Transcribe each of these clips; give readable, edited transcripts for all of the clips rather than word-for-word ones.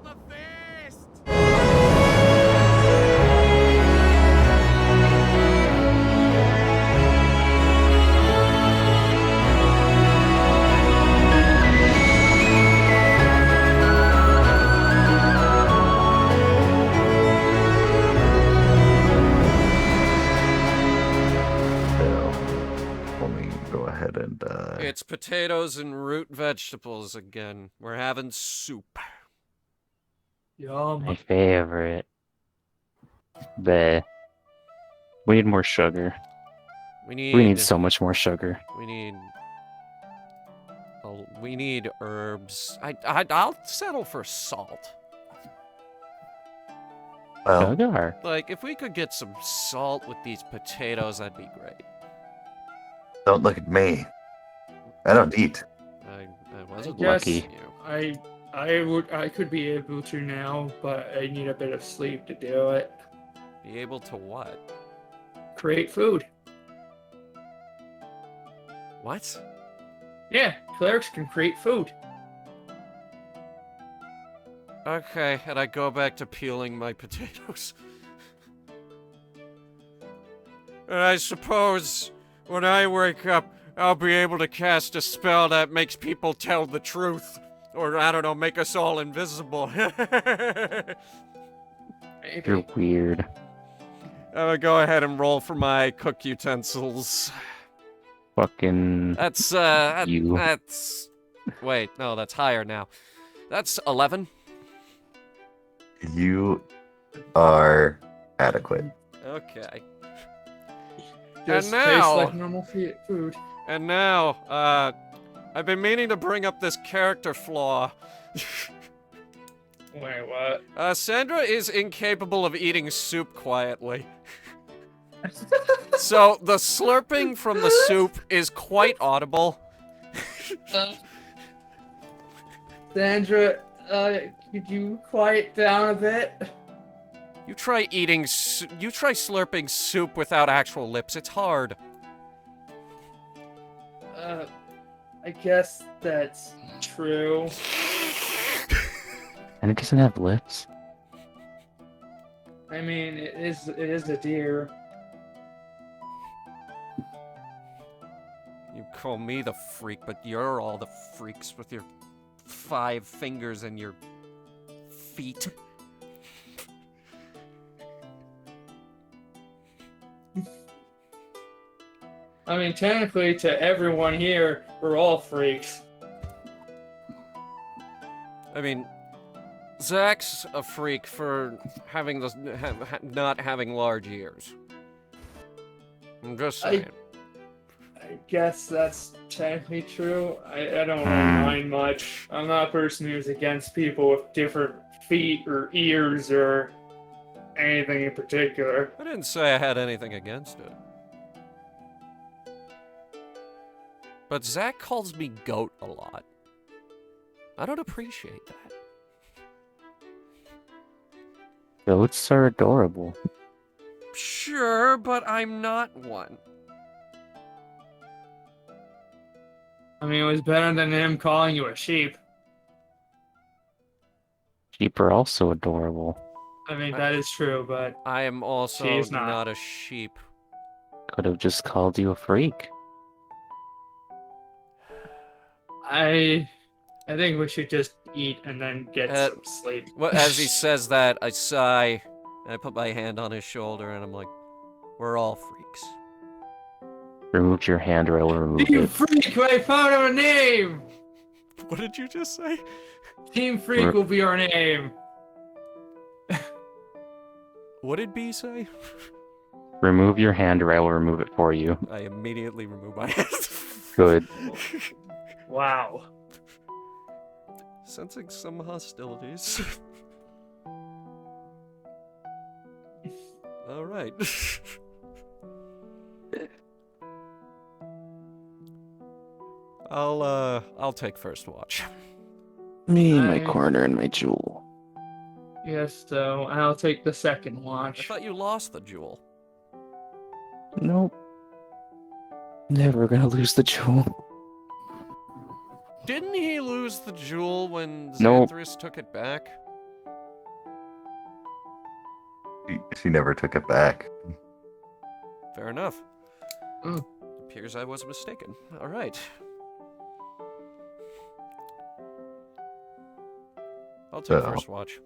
the fist! Let me go ahead and It's potatoes and root vegetables again. We're having soup. Yum. My favorite. We need more sugar. We We need so much more sugar. We need. We need herbs. I'll settle for salt. well, Sugar. Like, if we could get some salt with these potatoes, that'd be great. don't look at me. I don't eat. I wasn't guess- looking at you. I could be able to now, but I need a bit of sleep to do it. Be able to what? Create food. What? Yeah, clerics can create food. Okay, and I go back to peeling my potatoes. And I suppose when I wake up, I'll be able to cast a spell that makes people tell the truth. Or, I don't know, make us all invisible. Maybe. You're weird. I'm gonna go ahead and roll for my cook utensils. Fucking That's, you. that's... Wait, no, that's higher now. That's 11. You are adequate. Okay. Just now- tastes like normal food. And now, I've been meaning to bring up this character flaw. Wait, what? Sandra is incapable of eating soup quietly. So, the slurping from the soup is quite audible. Sandra, could you quiet down a bit? You try slurping soup without actual lips. It's hard. I guess that's true. And it doesn't have lips. I mean, it is a deer. You call me the freak, but you're all the freaks with your 5 fingers and your feet. I mean, technically, to everyone here, we're all freaks. I mean, Zach's a freak for having not having large ears. I'm just saying. I guess that's technically true. I don't really mind much. I'm not a person who's against people with different feet or ears or anything in particular. I didn't say I had anything against it. But Zach calls me goat a lot. I don't appreciate that. Goats are adorable. Sure, but I'm not one. I mean, it was better than him calling you a sheep. Sheep are also adorable. I mean, that is true, but I am also She's not. not a sheep. Could have just called you a freak. I think we should just eat and then get some sleep. Well, as he says that, I sigh, and I put my hand on his shoulder, and I'm like, we're all freaks. Remove your hand or I will remove Team it. Freak, I found our name! What did you just say? Team Freak will be our name. What did B say? Remove your hand or I will remove it for you. I immediately remove my hand. Good. Wow. Sensing some hostilities. All right. I'll take first watch. Me, my I- corner, and my jewel. Yes, so I'll take the second I watch. thought you lost the jewel. Nope. Never gonna lose the jewel. Didn't he lose the jewel when Nope. Xanthris took it back? She never took it back. Fair enough. Mm. Appears I was mistaken. All right. I'll take So- first watch.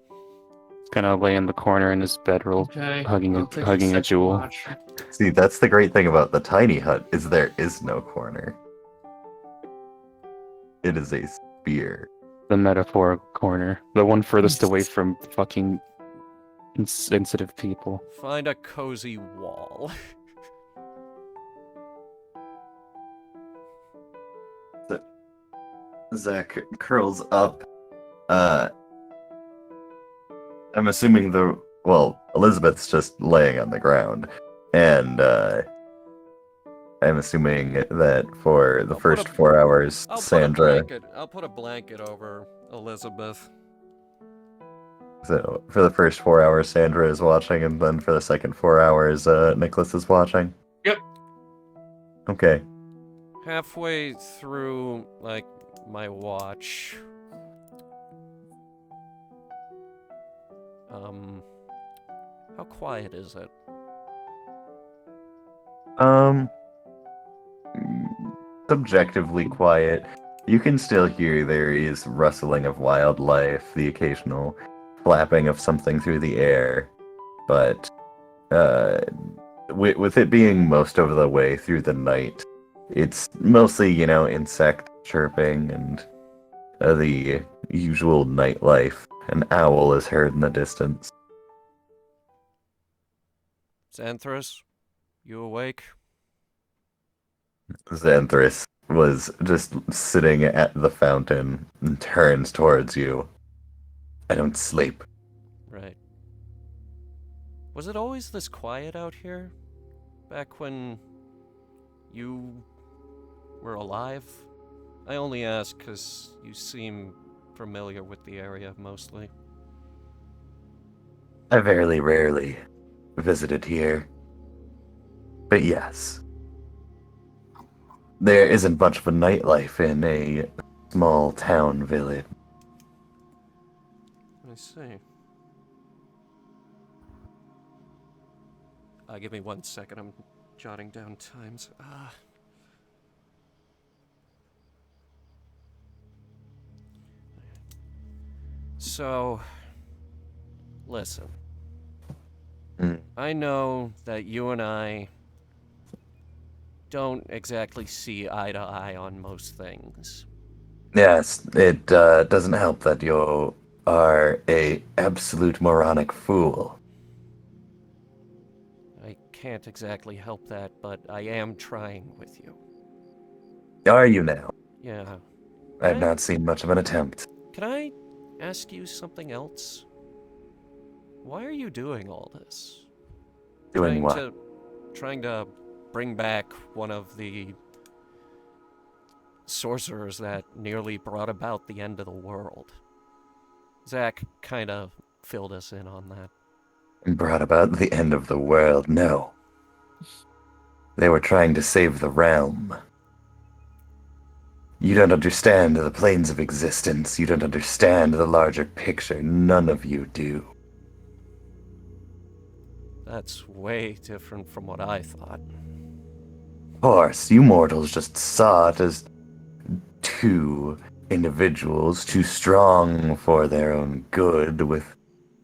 He's gonna lay in the corner in his bedroll, Okay. hugging I'll take a second jewel. watch. See, that's the great thing about the tiny hut, is there is no corner. It is a sphere. The metaphor corner, the one furthest away from fucking insensitive people. Find a cozy wall. Zach curls up. I'm assuming Elizabeth's just laying on the ground, and I'm assuming that for the I'll put first a- 4 hours, Sandra. I'll put a blanket over Elizabeth. So for the first 4 hours, Sandra is watching, and then for the second 4 hours, Nicholas is watching. Yep. Okay. Halfway through, like, my watch. How quiet is it? Subjectively quiet. You can still hear there is rustling of wildlife, the occasional flapping of something through the air, but with it being most of the way through the night, it's mostly, insect chirping and the usual nightlife. An owl is heard in the distance. Xanthros, you awake? Xanthris was just sitting at the fountain and turns towards you. I don't sleep. Right. Was it always this quiet out here? Back when you were alive? I only ask because you seem familiar with the area mostly. I very rarely visited here. But yes. There isn't much of a nightlife in a small town village. I see. Give me 1 second. I'm jotting down times. So, listen. Mm. I know that you and I don't exactly see eye to eye on most things. Yes, it doesn't help that you are a absolute moronic fool. I can't exactly help that, but I am trying with you. Are you now? Yeah. I've not seen much of an attempt. Can I ask you something else? Why are you doing all this? Doing what? Trying to bring back one of the sorcerers that nearly brought about the end of the world. Zach kind of filled us in on that. Brought about the end of the world? No. They were trying to save the realm. You don't understand the planes of existence. You don't understand the larger picture. None of you do. That's way different from what I thought. Of course, you mortals just saw it as two individuals, too strong for their own good, with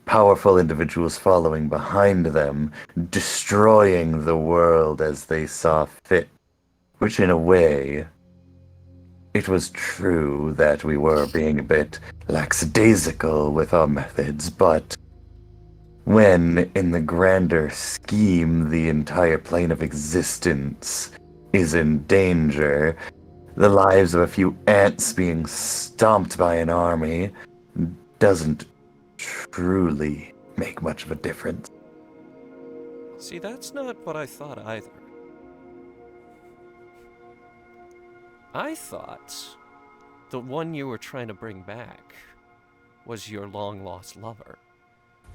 powerful individuals following behind them, destroying the world as they saw fit. Which, in a way, it was true that we were being a bit lackadaisical with our methods, but when, in the grander scheme, the entire plane of existence is in danger, the lives of a few ants being stomped by an army doesn't truly make much of a difference. See, that's not what I thought either. I thought the one you were trying to bring back was your long-lost lover.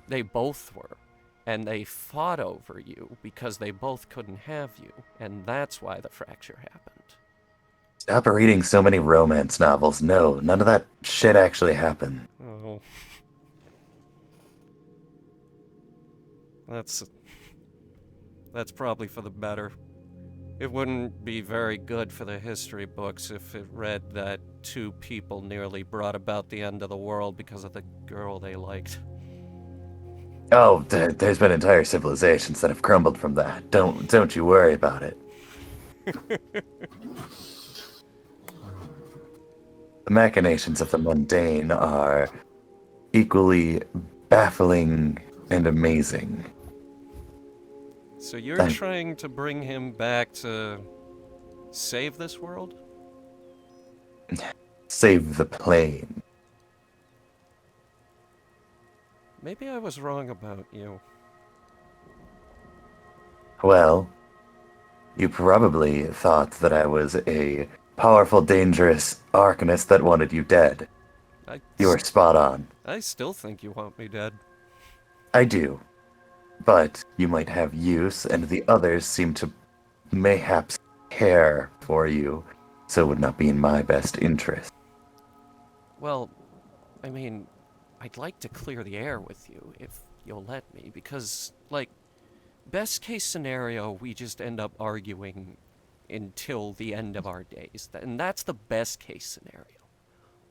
They both were, and they fought over you because they both couldn't have you, and that's why the fracture happened. Stop reading so many romance novels. No, none of that shit actually happened. Oh. That's probably for the better. It wouldn't be very good for the history books if it read that 2 people nearly brought about the end of the world because of the girl they liked. Oh, there's been entire civilizations that have crumbled from that. Don't you worry about it. The machinations of the mundane are equally baffling and amazing. So you're Thank- trying to bring him back to save this world? Save the plane. Maybe I was wrong about you. Well, you probably thought that I was a powerful, dangerous arcanist that wanted you dead. You were spot on. I still think you want me dead. I do. But you might have use, and the others seem to mayhaps care for you, so it would not be in my best interest. Well, I mean, I'd like to clear the air with you, if you'll let me, because, like, best case scenario, we just end up arguing until the end of our days. And that's the best case scenario.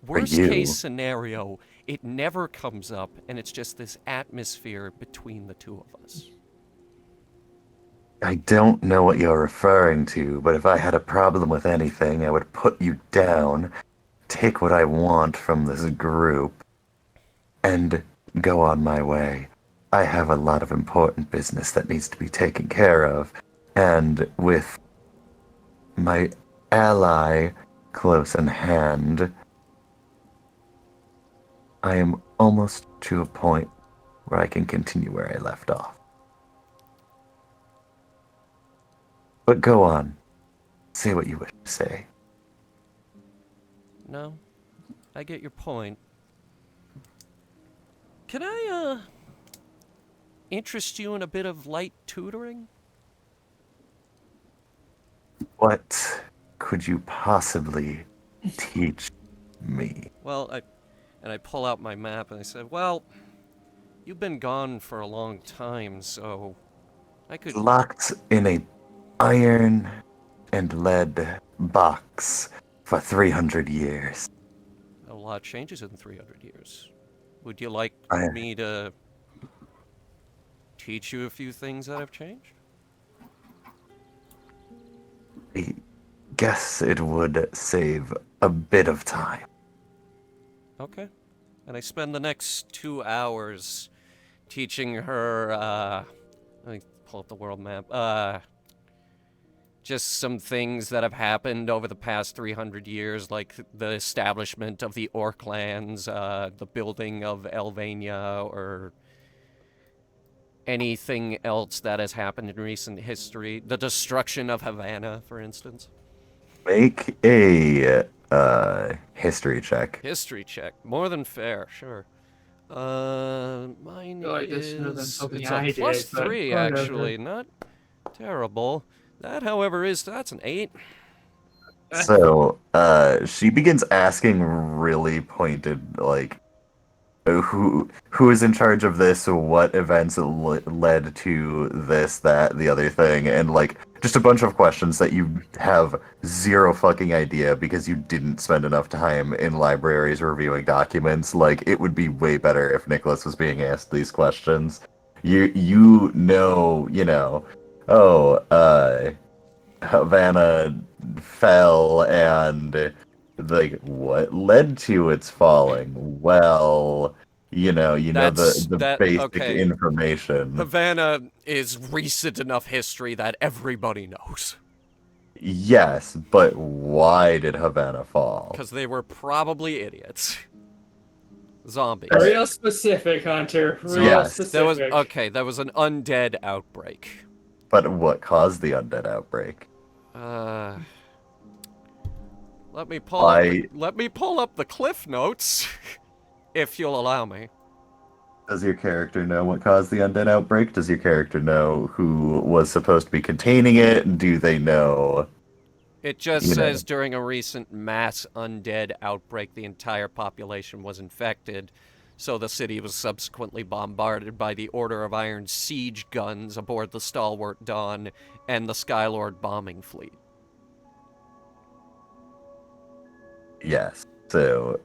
Worst you. case scenario, it never comes up, and it's just this atmosphere between the two of us. I don't know what you're referring to, but if I had a problem with anything, I would put you down, take what I want from this group, and go on my way. I have a lot of important business that needs to be taken care of, and with my ally close in hand, I am almost to a point where I can continue where I left off. But go on. Say what you wish to say. No, I get your point. Can I, interest you in a bit of light tutoring? What could you possibly teach me? Well, I pull out my map and I said, well, you've been gone for a long time, so I could... Locked in a iron and lead box for 300 years. A lot changes in 300 years. Would you like I- me to teach you a few things that have changed? I guess it would save a bit of time. Okay. And I spend the next 2 hours teaching her, let me pull up the world map, just some things that have happened over the past 300 years, like the establishment of the Orc lands, the building of Elvania, or anything else that has happened in recent history. The destruction of Havana, for instance. Make a history check. History check. More than fair, sure. Mine feel like this should have been is... something It's I a did, plus but 3, whatever. actually. Not terrible. That, however, that's an 8. So, she begins asking really pointed, like, who is in charge of this? What events led to this, that, the other thing, and like just a bunch of questions that you have zero fucking idea because you didn't spend enough time in libraries reviewing documents. It would be way better if Nicholas was being asked these questions. You know, Havana fell and like what led to its falling? Well, the basic okay. information. Havana is recent enough history that everybody knows. Yes, but why did Havana fall? Because they were probably idiots. Zombies. Real specific, Hunter. Real Yes. specific. There was an undead outbreak. But what caused the undead outbreak? Let me pull up the cliff notes, if you'll allow me. Does your character know what caused the undead outbreak? Does your character know who was supposed to be containing it? Do they know? It just says during a recent mass undead outbreak, the entire population was infected. So the city was subsequently bombarded by the Order of Iron siege guns aboard the Stalwart Dawn and the Skylord bombing fleet. Yes. So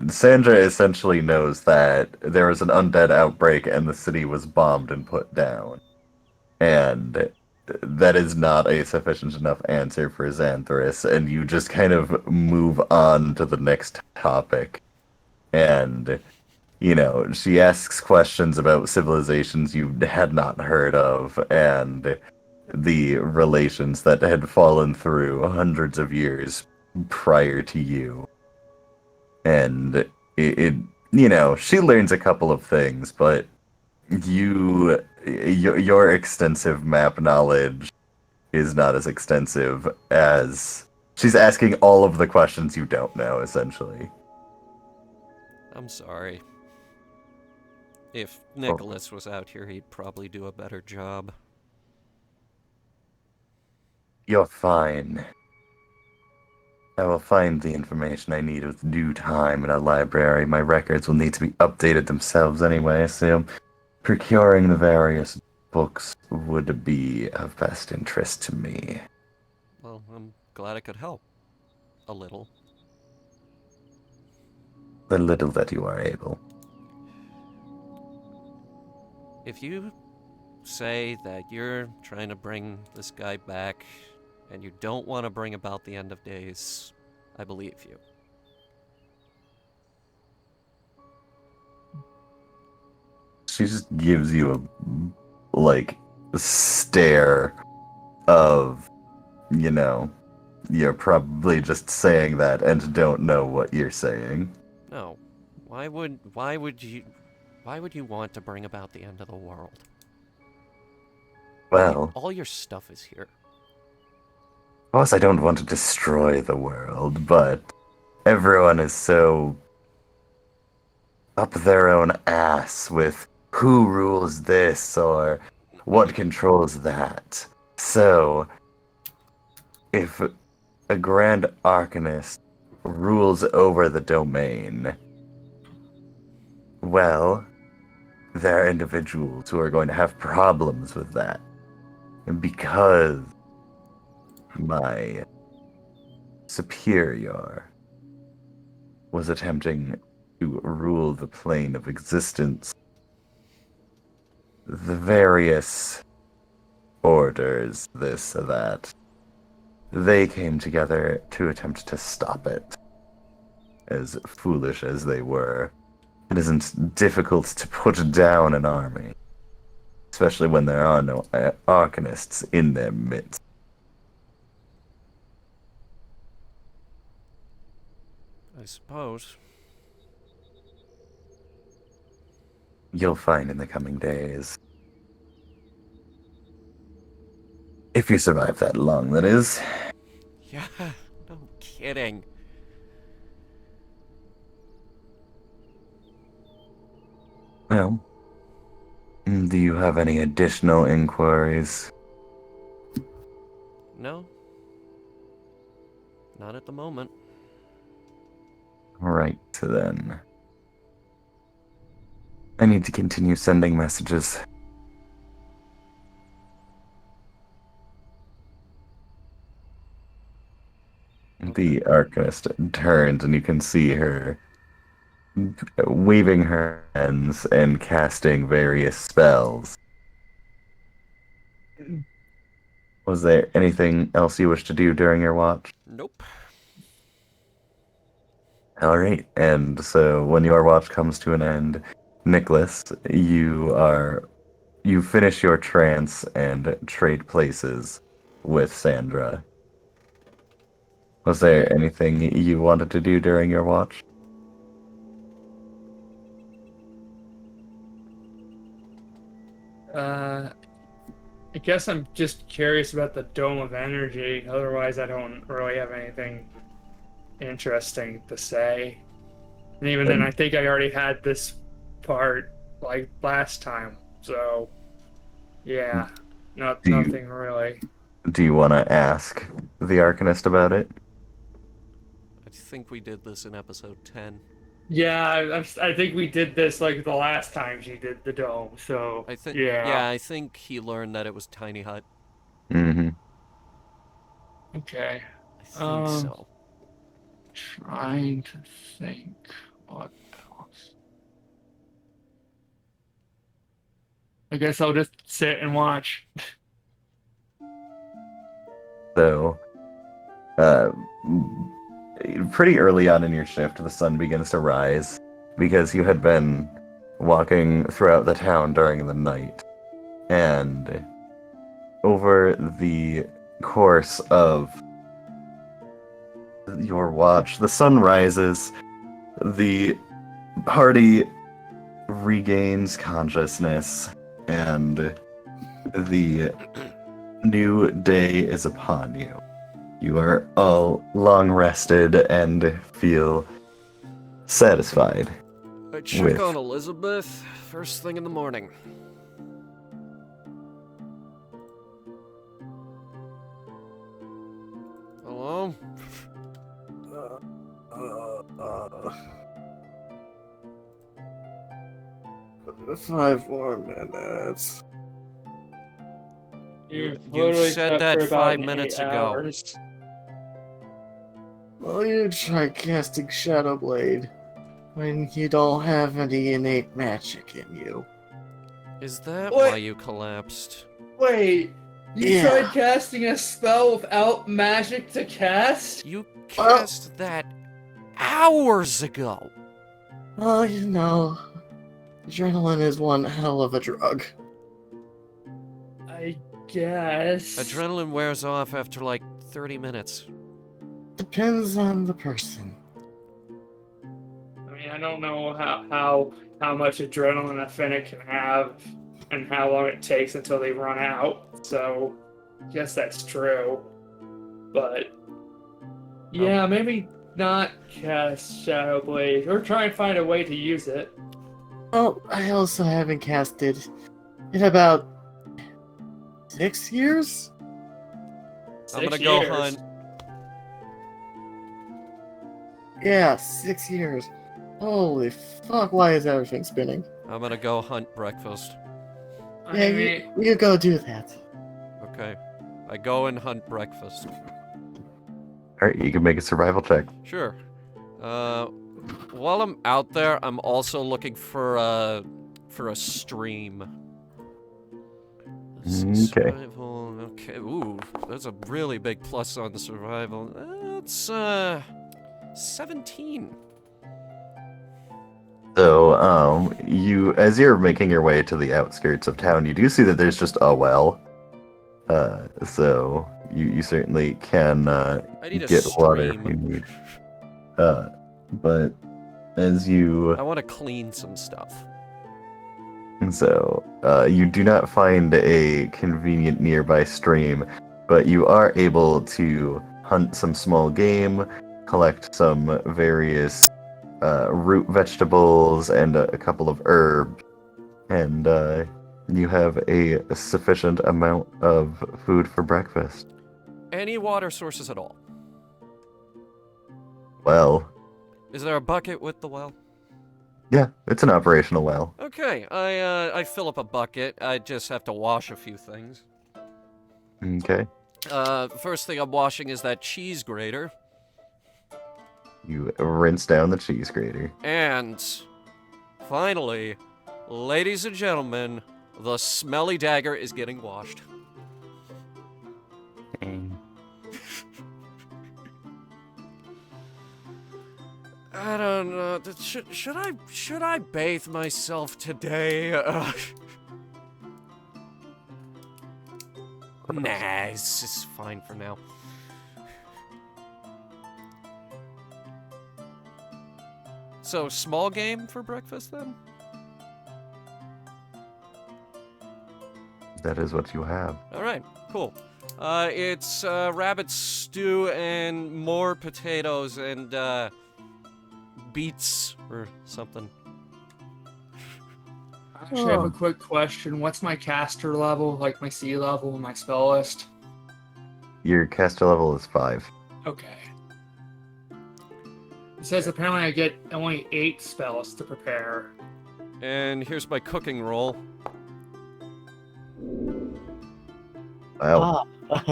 Sandra essentially knows that there was an undead outbreak and the city was bombed and put down. And that is not a sufficient enough answer for Xanthorus, and you just kind of move on to the next topic. And, she asks questions about civilizations you had not heard of, and the relations that had fallen through hundreds of years prior to you. And she learns a couple of things, but your extensive map knowledge is not as extensive as she's asking all of the questions you don't know, essentially. I'm sorry. If Nicholas was out here, he'd probably do a better job. You're fine. I will find the information I need with due time in a library. My records will need to be updated themselves anyway, so procuring the various books would be of best interest to me. Well, I'm glad I could help. A little. The little that you are able. If you say that you're trying to bring this guy back and you don't want to bring about the end of days, I believe you. She just gives you a stare of, you're probably just saying that and don't know what you're saying. No. Why would you want to bring about the end of the world? Well, All your stuff is here. of course I don't want to destroy the world, but everyone is so up their own ass with who rules this or what controls that. So, if a Grand Arcanist rules over the domain, well, there are individuals who are going to have problems with that. And because my superior was attempting to rule the plane of existence, the various orders, this, that, they came together to attempt to stop it. As foolish as they were, it isn't difficult to put down an army, especially when there are no Arcanists in their midst. I suppose. You'll find in the coming days. If you survive that long, that is. Yeah, no kidding. Well, do you have any additional inquiries? No. Not at the moment. Right, then. I need to continue sending messages. The Arcanist turns and you can see her waving her hands and casting various spells. Was there anything else you wish to do during your watch? Nope. All right, and so when your watch comes to an end, Nicholas, you finish your trance and trade places with Sandra. Was there anything you wanted to do during your watch? I guess I'm just curious about the Dome of Energy. Otherwise, I don't really have anything interesting to say. And even then, I think I already had this part like last time. So, yeah, nothing really. Do you want to ask the Arcanist about it? I think we did this in episode 10. Yeah, I think we did this like the last time she did the dome. So I think. yeah. Yeah, I think he learned that it was tiny hut. Mm-hmm. Okay. I think Um, so. trying to think what else. I guess I'll just sit and watch. So, uh, pretty early on in your shift, the sun begins to rise because you had been walking throughout the town during the night. And over the course of your watch, the sun rises, the party regains consciousness, and the new day is upon you. You are all long rested and feel satisfied I check with. on Elizabeth first thing in the morning. Hello? Uh, 5 more minutes. You You literally said slept that for about 5 minutes 8 ago. hours. Well, you try casting Shadow Blade when you don't have any innate magic in you. Is that What? why you collapsed? Wait, you Yeah. tried casting a spell without magic to cast? You Well- cast that hours ago. Well, you know, adrenaline is one hell of a drug. I guess. Adrenaline wears off after like 30 minutes. Depends on the person. I mean, I don't know how much adrenaline a Finnick can have and how long it takes until they run out. So, I guess that's true. But yeah, maybe not cast Shadow Blade or try and find a way to use it. Well, I also haven't casted in about 6 years? I'm gonna 6 go years. hunt. Yeah, 6 years. Holy fuck, why is everything spinning? I'm gonna go hunt breakfast. I Yeah, mean, you go do that. Okay. I go and hunt breakfast. Alright, you can make a survival check. Sure. While I'm out there, I'm also looking for a stream. Okay. Survival. Okay. Ooh, there's a really big plus on the survival. That's 17. So, as you're making your way to the outskirts of town, you do see that there's just a well. So you certainly can I need a get water if stream. you need. But as you I want to clean some stuff. you do not find a convenient nearby stream, but you are able to hunt some small game, collect some various root vegetables and a couple of herbs, and you have a sufficient amount of food for breakfast. Any water sources at all? Well, Is there a bucket with the well? yeah, it's an operational well. Okay, I fill up a bucket. I just have to wash a few things. Okay. First thing I'm washing is that cheese grater. You rinse down the cheese grater. And finally, ladies and gentlemen, the smelly dagger is getting washed. Dang. I don't know. Should I bathe myself today? Nah, it's just fine for now. So, small game for breakfast then? That is what you have. Alright, cool. It's rabbit stew and more potatoes and beets or something. I actually have a quick question. What's my caster level, like my C level and my spell list? Your caster level is 5. Okay. says apparently I get only 8 spells to prepare. And here's my cooking roll. Wow.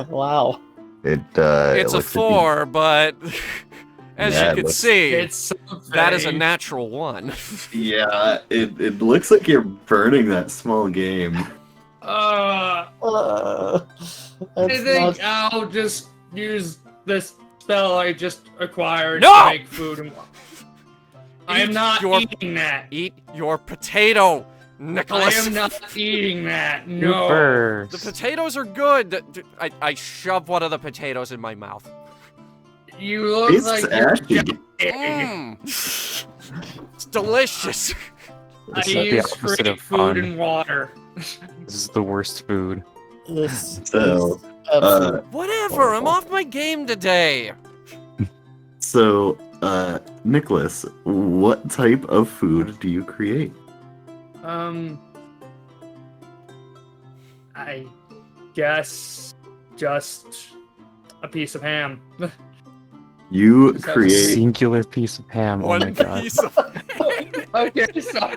Wow. It It's a looks to be- 4, but as Yeah, you it can looks- see, It's something. that is a natural 1. Yeah, it looks like you're burning that small game. I That's think not... I'll just use this spell I just acquired No! to make food and I am Eat not your- eating that. Eat your potato, I Nicholas. am not eating that. No. Super. The potatoes are good. I shove one of the potatoes in my mouth. You look It's like ashy. you're Mmm. It's delicious. I It's like the use opposite straight of food fun. and water. This is the worst food. This So, is absolutely... Whatever. I'm off my game today. So, Nicholas, what type of food do you create? I guess just a piece of ham. You Is that create. Singular piece of ham. Oh my One god. piece of Okay, sorry.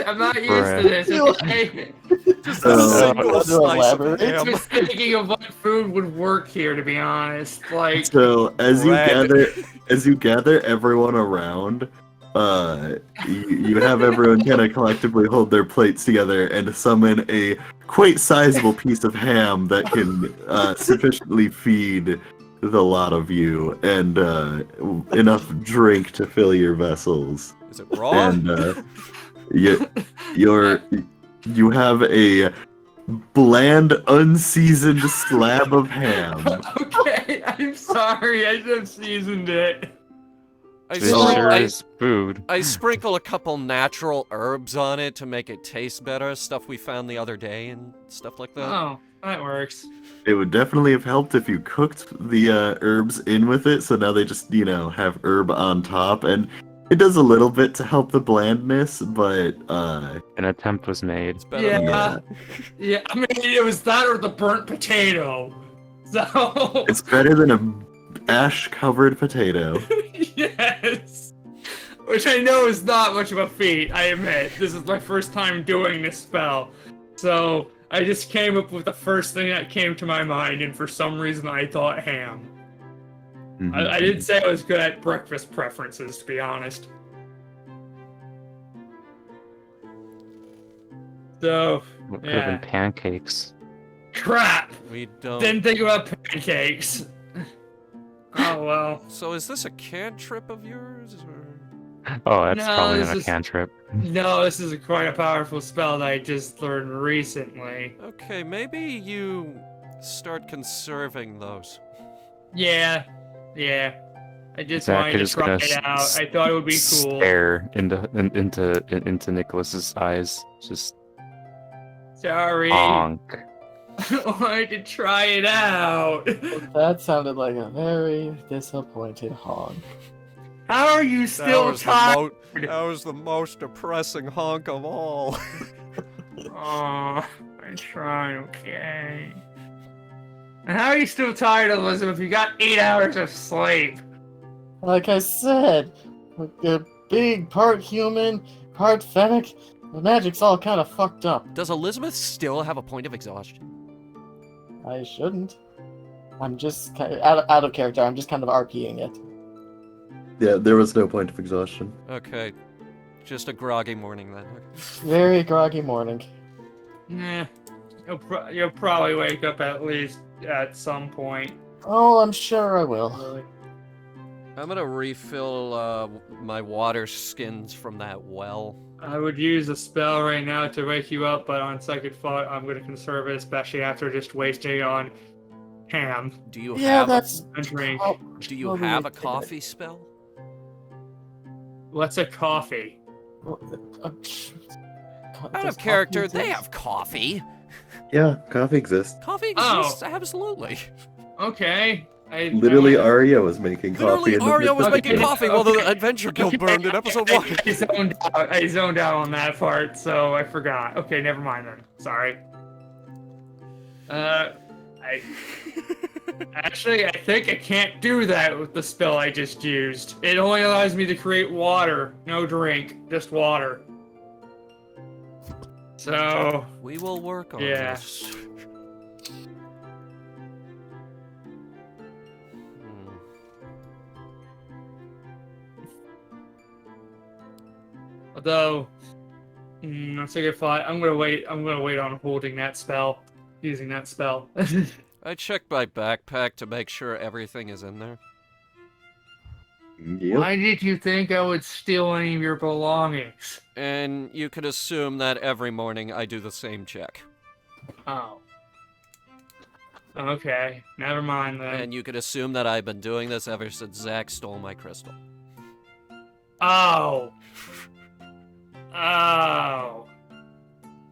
I'm not used to this. Okay? just Oh. a single Want to slice of elaborate? ham. Just thinking of what food would work here, to be honest. Like, So Bread. as you gather everyone around, you have everyone kind of collectively hold their plates together and summon a quite sizable piece of ham that can sufficiently feed the lot of you and enough drink to fill your vessels. Is it raw? And you have a bland, unseasoned slab of ham. okay, I'm sorry. I should have seasoned it. I, This Oh, sure I- is food. I sprinkle a couple natural herbs on it to make it taste better. Stuff we found the other day and stuff like that. Oh, that works. It would definitely have helped if you cooked the herbs in with it, so now they just, have herb on top, and it does a little bit to help the blandness, but, An attempt was made. It's better than Yeah. Yeah, I mean, it was that or the burnt potato. So, it's better than a ash-covered potato. yes. Which I know is not much of a feat, I admit. This is my first time doing this spell. So, I just came up with the first thing that came to my mind, and for some reason I thought ham. I didn't say I was good at breakfast preferences, to be honest. So, What could have Yeah. been pancakes? crap! we don't. Didn't think about pancakes. Oh well. So is this a cantrip of yours? Or... Oh, that's No, probably this not a is- cantrip. No, this is quite a powerful spell that I just learned recently. Okay, maybe you start conserving those. Yeah. I just Zach wanted to is try gonna it out. I thought it would be cool. Stare into Nicholas's eyes. Just Sorry. honk. I wanted to try it out. That sounded like a very disappointed honk. How are you still tired? That was the most depressing honk of all. Oh, I tried, okay. And how are you still tired, Elizabeth? You got 8 hours of sleep. Like I said, a big part human, part fennec. The magic's all kind of fucked up. Does Elizabeth still have a point of exhaustion? I shouldn't. I'm just kind of out of character. I'm just kind of RPing it. Yeah, there was no point of exhaustion. Okay, just a groggy morning then. Very groggy morning. Nah, you'll probably wake up at least at some point. Oh, I'm sure I will. I'm gonna refill my water skins from that well. I would use a spell right now to wake you up, but on second thought, I'm going to conserve it, especially after just wasting it on ham Do you Yeah, have that's. and drink. do you probably have a good. coffee spell? What's a coffee? Out of character, they have coffee. Yeah, coffee exists. Coffee Oh. exists, absolutely. Okay. Literally, Arya was making coffee. Literally, in the Arya midst was of the making game. coffee while the Okay. Adventure Guild burned in episode 1. I zoned out on that part, so I forgot. Okay, never mind then. Sorry. I Actually, I think I can't do that with the spell I just used. It only allows me to create water, no drink, just water. So, We will work on Yeah. this. although, that's a good thought. I'm gonna wait. I'm gonna wait on holding that spell, using that spell. I checked my backpack to make sure everything is in there. Yep. Why did you think I would steal any of your belongings? And you could assume that every morning I do the same check. Oh. Okay, never mind then. And you could assume that I've been doing this ever since Zach stole my crystal. Oh. Oh.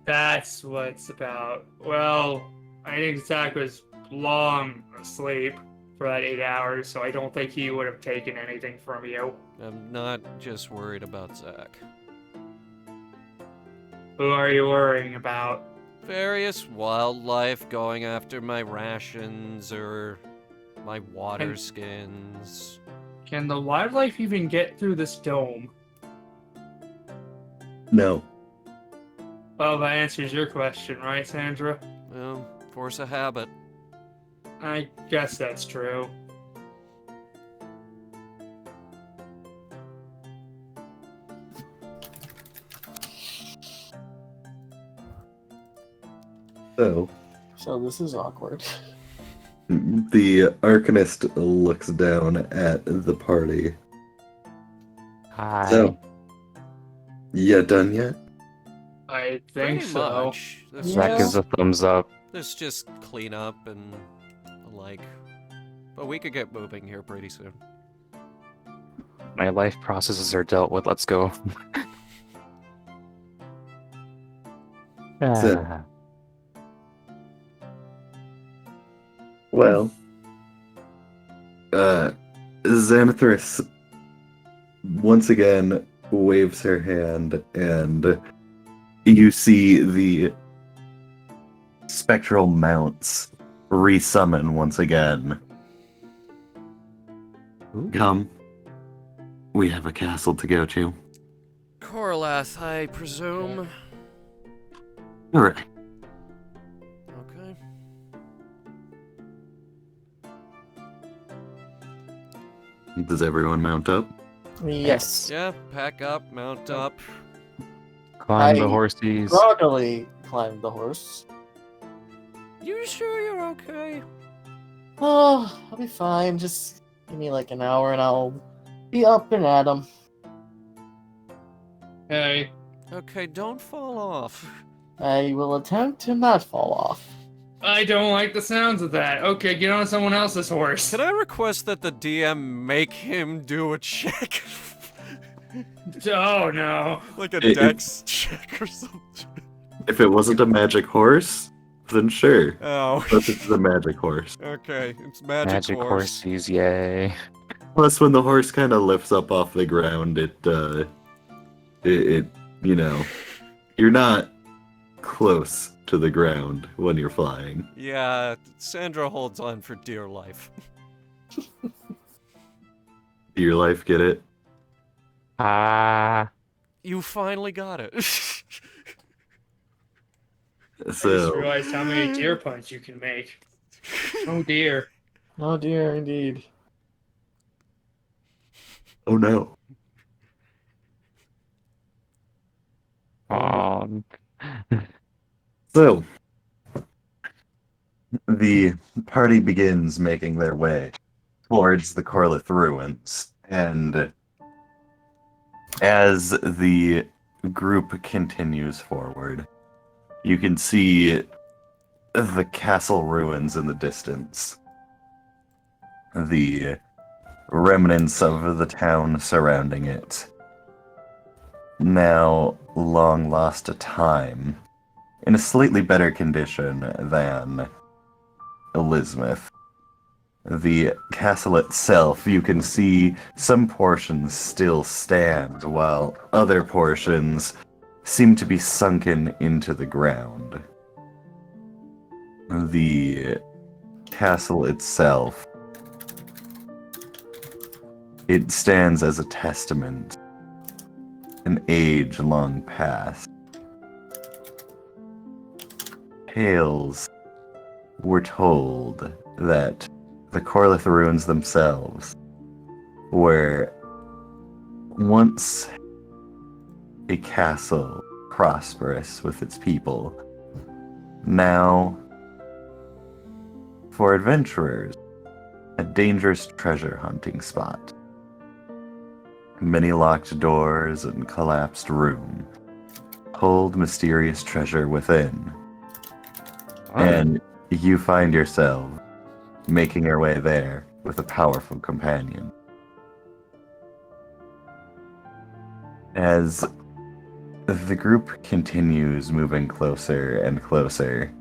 That's what it's about. Well, I think Zach was long asleep for that 8 hours, so I don't think he would have taken anything from you. I'm not just worried about Zach. Who are you worrying about? Various wildlife going after my rations or my water And- skins. Can the wildlife even get through this dome? No. Well, that answers your question, right, Sandra? Well, force a habit. I guess that's true. So, So this is awkward. the Arcanist looks down at the party. Hi. So, you done yet? I think Pretty so. much. There's, Yeah. Zach just, gives a thumbs up. there's just cleanup and the like. But we could get moving here pretty soon. My life processes are dealt with. Let's go. So- Ah. Well, Xanathris once again waves her hand, and you see the spectral mounts resummon once again. Ooh. Come. We have a castle to go to. Corlath, I presume. Alright. Okay. Does everyone mount up? Yes. Yeah, pack up, mount up. Climb the I- horses. Groggily climbed the horse. You sure you're okay? Oh, I'll be fine. Just give me like an hour and I'll be up and at 'em. Hey, Okay, don't fall off. I will attempt to not fall off. I don't like the sounds of that. Okay, get on someone else's horse. Can I request that the DM make him do a check? Oh no. Like a It- dex check or something? If it wasn't a magic horse, then sure. Oh. But this is a magic horse. Okay, it's magic, Magic horse. horses, yay. Plus, when the horse kind of lifts up off the ground, it, you know, you're not close to the ground when you're flying. Yeah, Sandra holds on for dear life. Do your life get it? Ah. You finally got it. I just So, realized how many deer puns you can make. Oh dear. Oh dear, indeed. oh no. So, the party begins making their way towards the Corlath ruins, and as the group continues forward, you can see the castle ruins in the distance. The remnants of the town surrounding it. Now long lost to time, in a slightly better condition than Elizabeth. The castle itself, you can see some portions still stand, while other portions seem to be sunken into the ground. The castle itself, it stands as a testament, an age long past. Tales were told that the Corlath ruins themselves were once a castle prosperous with its people. Now, for adventurers, a dangerous treasure hunting spot. Many locked doors and collapsed rooms hold mysterious treasure within. And you find yourself making your way there with a powerful companion. As the group continues moving closer and closer,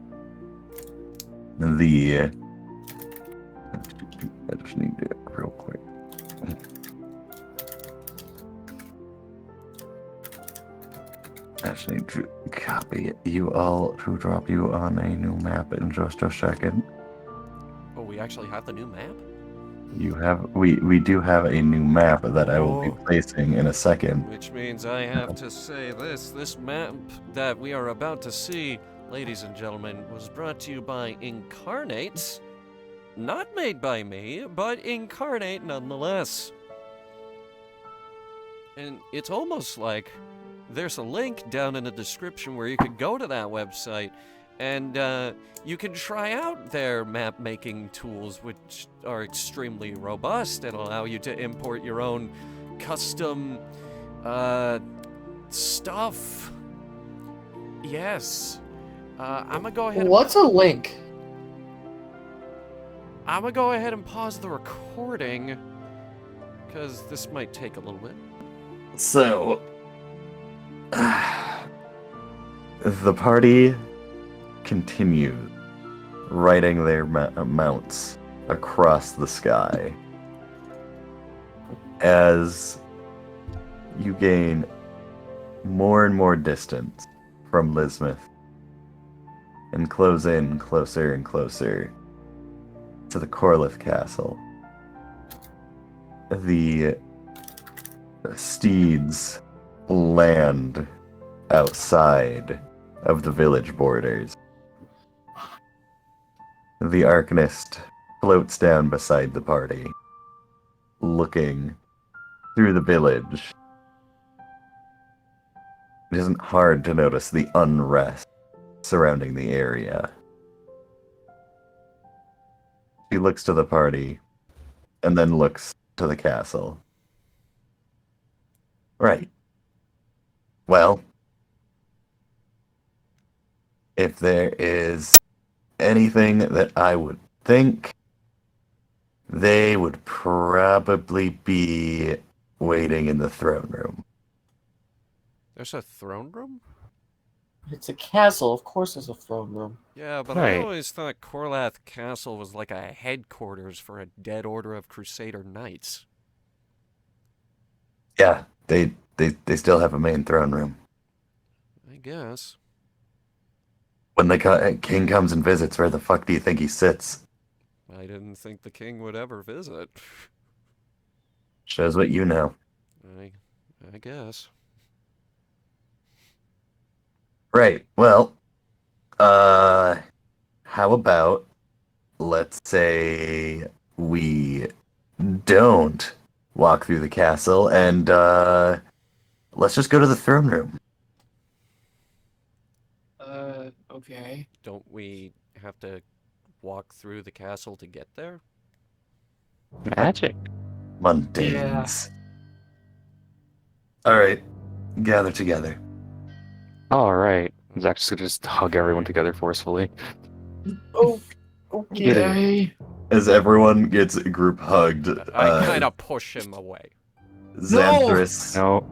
I just need to real quick. I just need to copy you all to drop you on a new map in just a second. Oh, we actually have the new map? We do have a new map that I will be placing in a second. Which means I have to say this map that we are about to see, ladies and gentlemen, was brought to you by Incarnate. Not made by me, but Incarnate nonetheless. And it's almost like there's a link down in the description where you could go to that website and you can try out their map making tools, which are extremely robust and allow you to import your own custom stuff. Yes. I'm gonna go ahead. What's a link? I'm gonna go ahead and pause the recording because this might take a little bit. So, the party continues riding their mounts across the sky as you gain more and more distance from Lismith and close in closer and closer to the Corlath castle. The steeds land outside of the village borders. The Arcanist floats down beside the party, looking through the village. It isn't hard to notice the unrest surrounding the area. She looks to the party, and then looks to the castle. Right. Well, if there is anything that I would think, they would probably be waiting in the throne room. There's a throne room? It's a castle. Of course there's a throne room. Yeah, but Right. I always thought Corlath Castle was like a headquarters for a dead order of Crusader Knights. Yeah, they still have a main throne room. I guess. When the king comes and visits, where the fuck do you think he sits? I didn't think the king would ever visit. Shows what you know. I guess. Right, well, how about, let's say, we don't walk through the castle, and, let's just go to the throne room. Okay. Don't we have to walk through the castle to get there? Magic. Mundanes. Alright, gather together. All right. Zach's gonna just hug everyone together forcefully. Oh, okay. As everyone gets group hugged, I kind of push him away. Xanthris, No.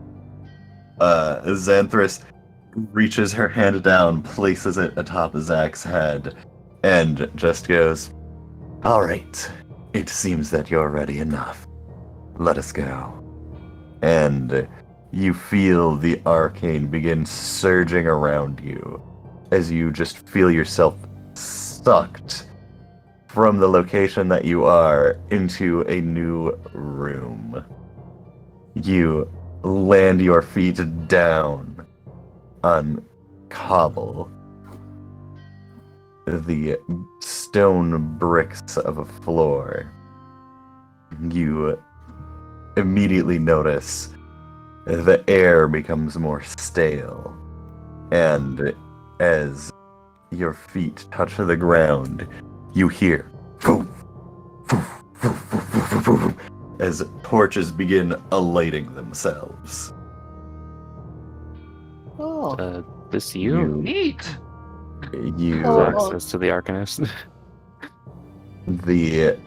Xanthris reaches her hand down, places it atop Zach's head, and just goes, "All right, it seems that you're ready enough. Let us go." And you feel the arcane begin surging around you as you just feel yourself sucked from the location that you are into a new room. You land your feet down on cobble. The stone bricks of a floor. You immediately notice the air becomes more stale. And as your feet touch the ground, you hear "Foof, foof, foof, foof, foof, foof, foof," as torches begin alighting themselves. Oh, This you? neat. You, Oh, Access to the Arcanist. the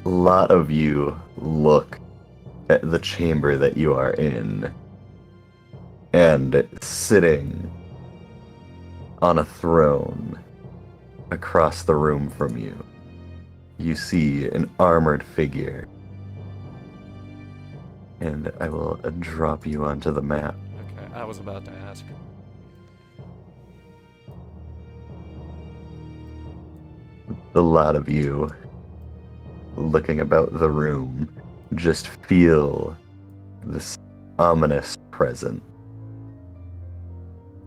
lot of you look at the chamber that you are in, and sitting on a throne across the room from you, you see an armored figure. And I will drop you onto the map. Okay, I was about to ask. A lot of you looking about the room just feel this ominous presence,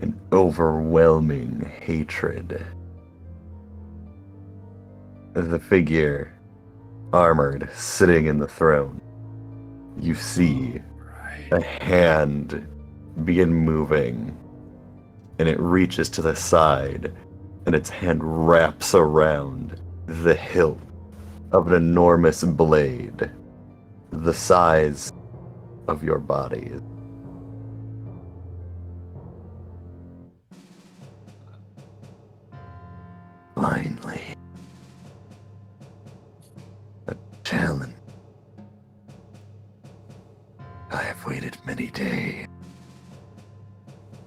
an overwhelming hatred. The figure, armored, sitting in the throne, you see a hand begin moving, and it reaches to the side, and its hand wraps around the hilt of an enormous blade, the size of your body. Finally, a challenge. I have waited many days.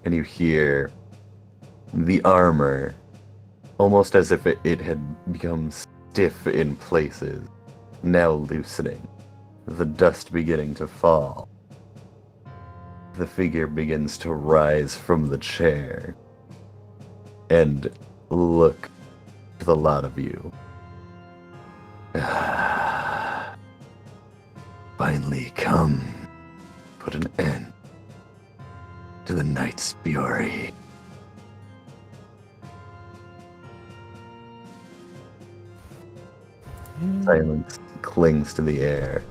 And you hear the armor, almost as if it had become stiff in places, now loosening, the dust beginning to fall. The figure begins to rise from the chair and look to the lot of you. Finally come, put an end to the night's fury. Silence clings to the air.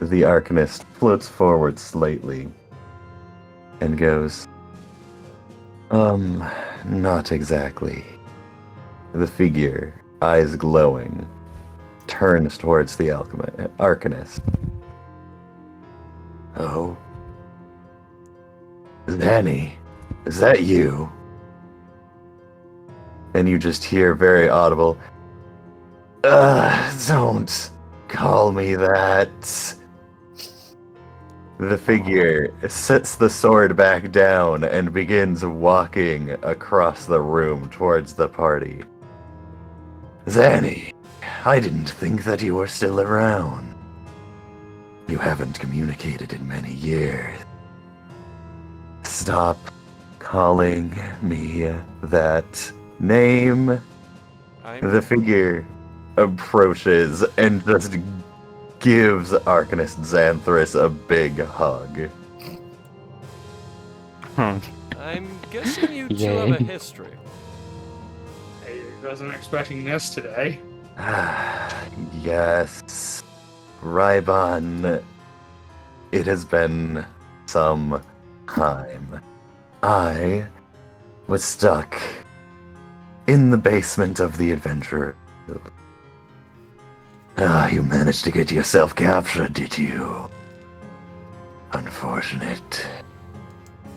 The Arcanist floats forward slightly and goes, not exactly. The figure, eyes glowing, turns towards the Arcanist. Oh? Zanny, is that you? And you just hear very audible, don't call me that. The figure sets the sword back down and begins walking across the room towards the party. Zanny, I didn't think that you were still around. You haven't communicated in many years. Stop calling me that name. The figure approaches and just gives Arcanist Xanthras a big hug. I'm guessing you two Yay. have a history. Hey, wasn't expecting this today. Yes, Rybon, it has been some time. I was stuck in the basement of the Adventurer. You managed to get yourself captured, did you? Unfortunate.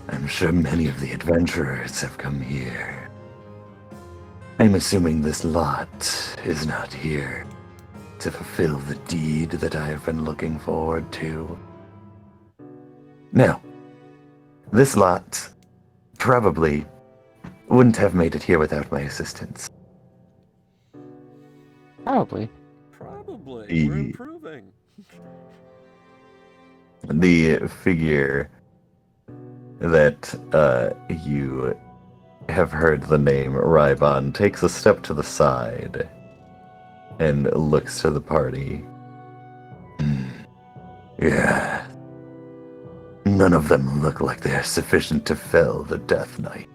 I'm sure many of the adventurers have come here. I'm assuming this lot is not here to fulfill the deed that I have been looking forward to. Now, this lot probably wouldn't have made it here without my assistance. Probably. Probably. We're E- improving. The figure that you have heard the name Rybon takes a step to the side and looks to the party. Yeah. None of them look like they are sufficient to fell the Death Knight.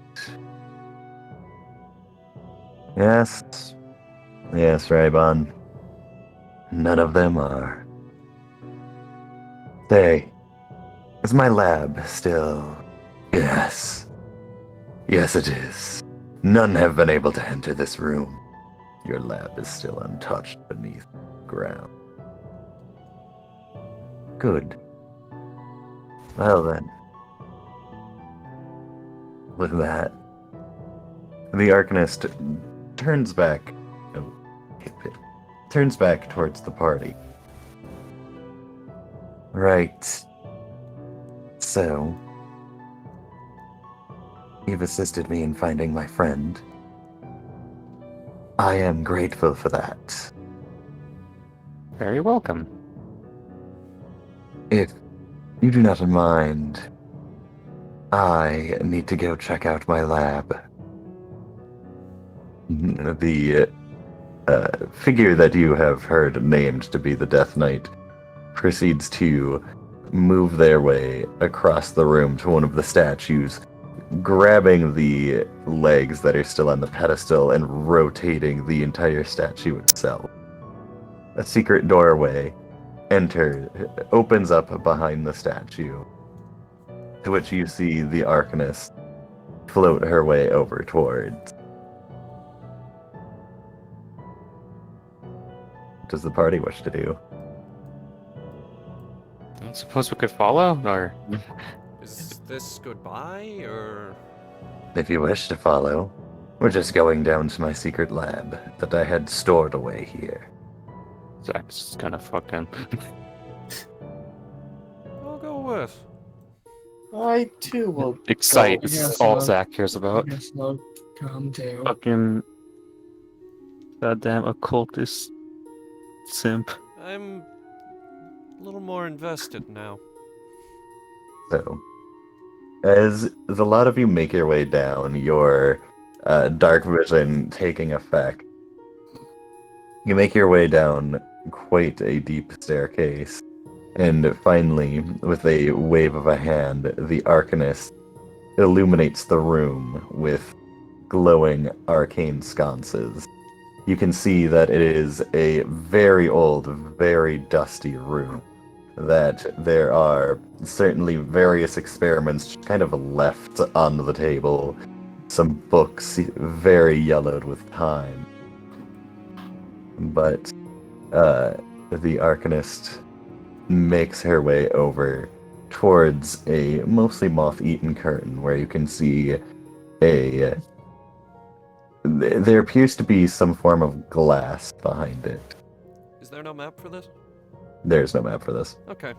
Yes. Yes, Rybon. None of them are. Say, is my lab still? Yes. Yes, it is. None have been able to enter this room. Your lab is still untouched beneath the ground. Good. Well then. With that, the Arcanist turns back. Oh, turns back towards the party. Right. So, you've assisted me in finding my friend. I am grateful for that. Very welcome. If you do not mind, I need to go check out my lab. The figure that you have heard named to be the Death Knight proceeds to move their way across the room to one of the statues, grabbing the legs that are still on the pedestal and rotating the entire statue itself. A secret doorway opens up behind the statue, to which you see the Arcanist float her way over towards. What does the party wish to do? I suppose we could follow, or Is this goodbye, or... If you wish to follow, we're just going down to my secret lab that I had stored away here. Zach's kind of fucking. I'll go with. I too will. Excite go. is Yes, all well. Zach cares about. Yes, no, come down. Fucking goddamn occultist simp. I'm a little more invested now. So, as a lot of you make your way down, your dark vision taking effect, you make your way down quite a deep staircase, and finally, with a wave of a hand, the Arcanist illuminates the room with glowing arcane sconces. You can see that it is a very old, very dusty room, that there are certainly various experiments kind of left on the table, some books very yellowed with time. But the Arcanist makes her way over towards a mostly moth-eaten curtain where you can see there appears to be some form of glass behind it. Is there no map for this? There's no map for this. Okay.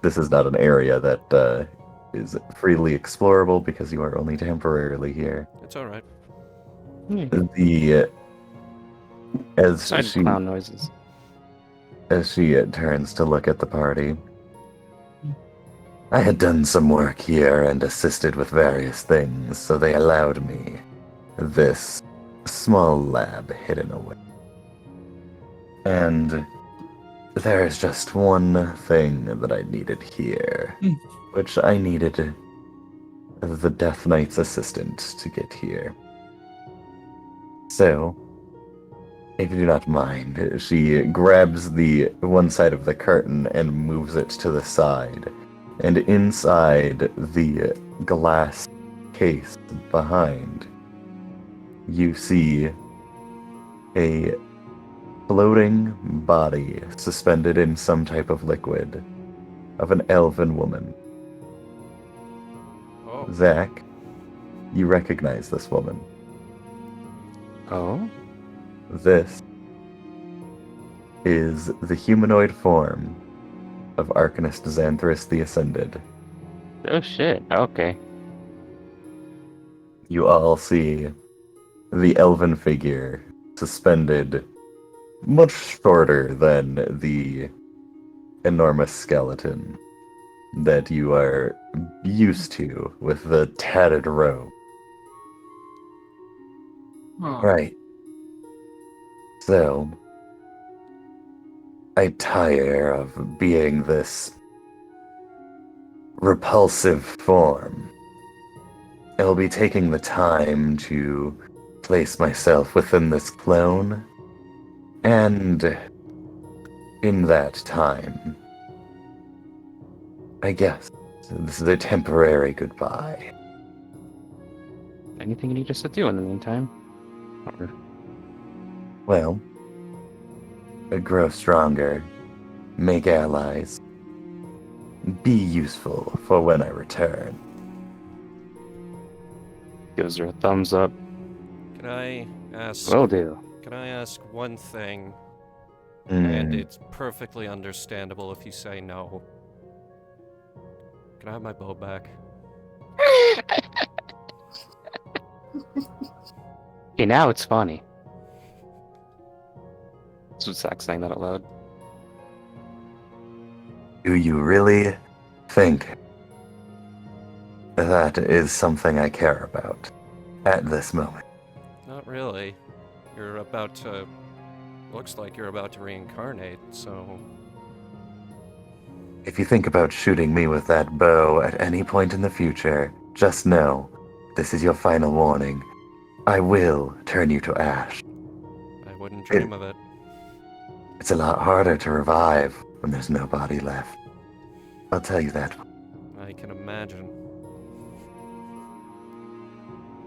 This is not an area that is freely explorable because you are only temporarily here. It's alright. The as Side she clown noises. turns to look at the party. I had done some work here and assisted with various things, so they allowed me this small lab hidden away. And there is just one thing that I needed here, which I needed the Death Knight's assistant to get here. So, if you do not mind, she grabs the one side of the curtain and moves it to the side. And inside the glass case behind, you see a floating body suspended in some type of liquid of an elven woman. Oh. Zach, you recognize this woman. Oh? This is the humanoid form of Arcanist Xanthras the Ascended. Oh shit. Okay. You all see the elven figure suspended much shorter than the enormous skeleton that you are used to with the tattered robe. Huh. Right. So, I tire of being this repulsive form. I will be taking the time to place myself within this clone, and in that time, I guess this is a temporary goodbye. Anything you need us to do in the meantime? Or Well, grow stronger, make allies, be useful for when I return. gives her a thumbs up. Can I ask? Will do. Can I ask one thing? And Hmm. it's perfectly understandable if you say no. Can I have my bow back? Okay, now it's funny. This was Zach saying that out loud. Do you really think that is something I care about at this moment? Not really. You're about to. Looks like you're about to reincarnate, so. If you think about shooting me with that bow at any point in the future, just know this is your final warning. I will turn you to ash. I wouldn't dream of it. It's a lot harder to revive when there's no body left. I'll tell you that. I can imagine.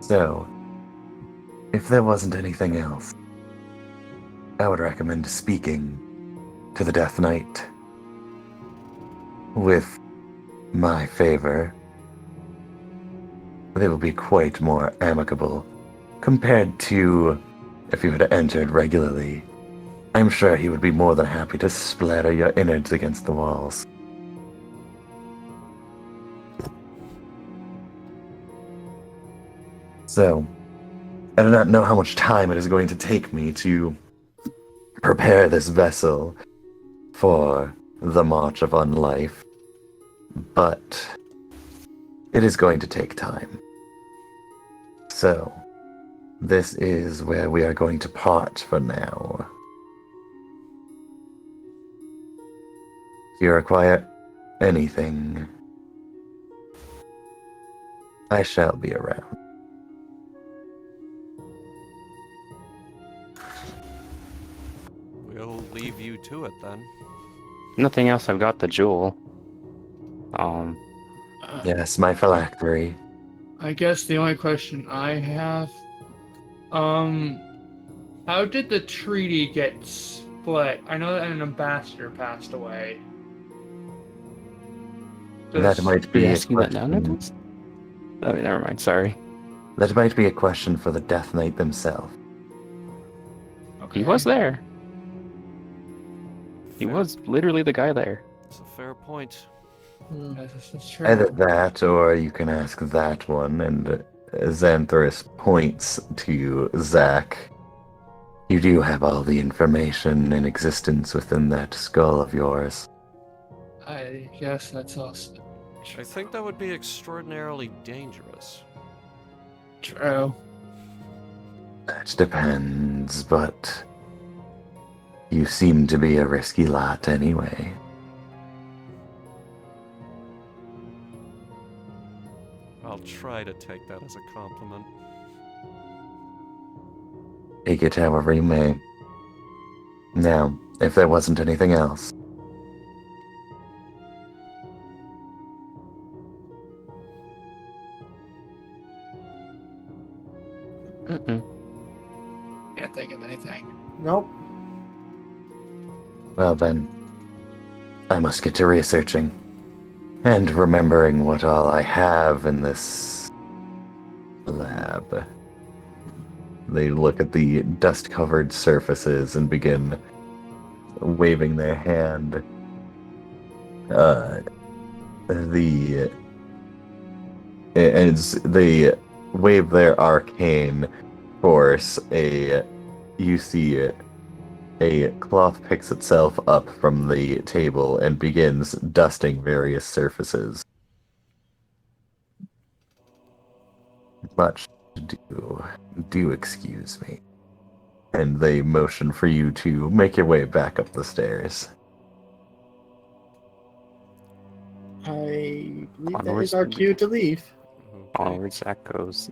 So, if there wasn't anything else, I would recommend speaking to the Death Knight with my favor. They will be quite more amicable compared to if you had entered regularly. I'm sure he would be more than happy to splatter your innards against the walls. So, I do not know how much time it is going to take me to prepare this vessel for the march of unlife, but it is going to take time. So, this is where we are going to part for now. If you require anything, I shall be around. We'll leave you to it then. Nothing else. I've got the jewel. Yes, my phylactery. I guess the only question I have, how did the treaty get split? I know that an ambassador passed away. That might Are be you a asking that now, question. Nicholas? Oh, never mind. Sorry. That might be a question for the Death Knight themselves. Okay. He was there. He Fair- was literally the guy there. It's a fair point. That's true. Either that, or you can ask that one, and Xanthorus points to Zack. You do have all the information in existence within that skull of yours. I guess that's also I think that would be extraordinarily dangerous. true. That depends, but you seem to be a risky lot anyway. I'll try to take that as a compliment. Take it however you may. Now, if there wasn't anything else, Can't think of anything. Nope. well then, I must get to researching and remembering what all I have in this lab. They look at the dust-covered surfaces and begin waving their hand. As they wave their arcane force, you see a cloth picks itself up from the table and begins dusting various surfaces. Much do excuse me. And they motion for you to make your way back up the stairs. I believe that Onwards. is our cue to leave. Okay. Onwards that goes.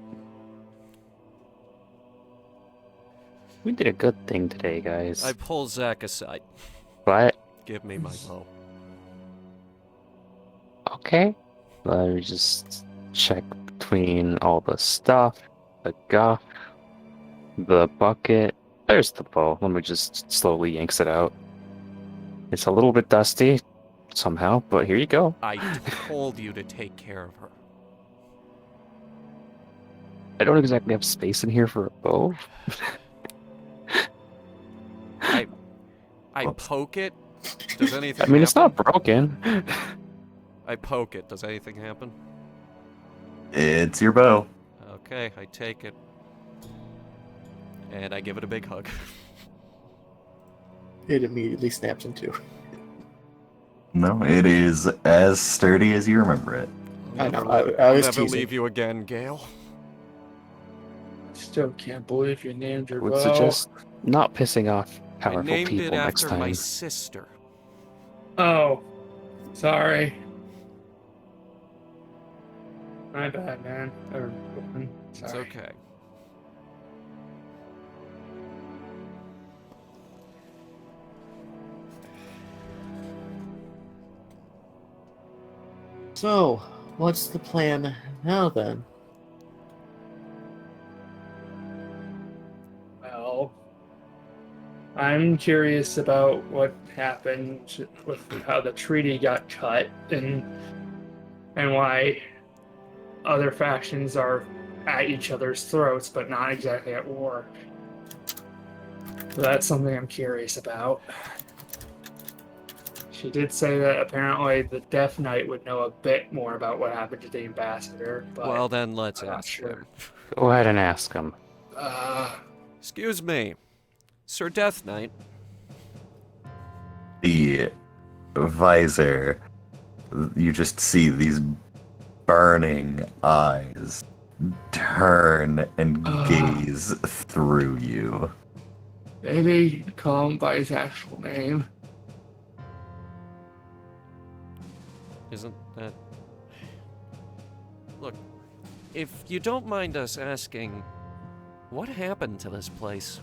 We did a good thing today, guys. I pull Zach aside. But Give me my bow. okay. Let me just check between all the stuff, the guff, the bucket. There's the bow. Let me just slowly yanks it out. It's a little bit dusty somehow, but here you go. I told you to take care of her. I don't exactly have space in here for a bow. I poke it. Does anything I mean, it's not happen? broken. I poke it. Does anything happen? It's your bow. Okay, I take it. And I give it a big hug. It immediately snaps in two. No, it is as sturdy as you remember it. I know, Never- I was never teasing. leave you again, Gale. Still can't believe you named your Would bow. suggest not pissing off I powerful named it people next after my time. sister. Oh, sorry. My bad, man. Or woman. It's Sorry. okay. So, what's the plan now then? Well, I'm curious about what happened with how the treaty got cut and why other factions are at each other's throats but not exactly at war. So that's something I'm curious about. She did say that apparently the Death Knight would know a bit more about what happened to the ambassador, but Well, then let's I'm not ask sure. him. Go ahead and ask him. Excuse me, Sir Death Knight. The visor, you just see these burning eyes turn and gaze through you. maybe call him by his actual name. Isn't that... Look, if you don't mind us asking, what happened to this place?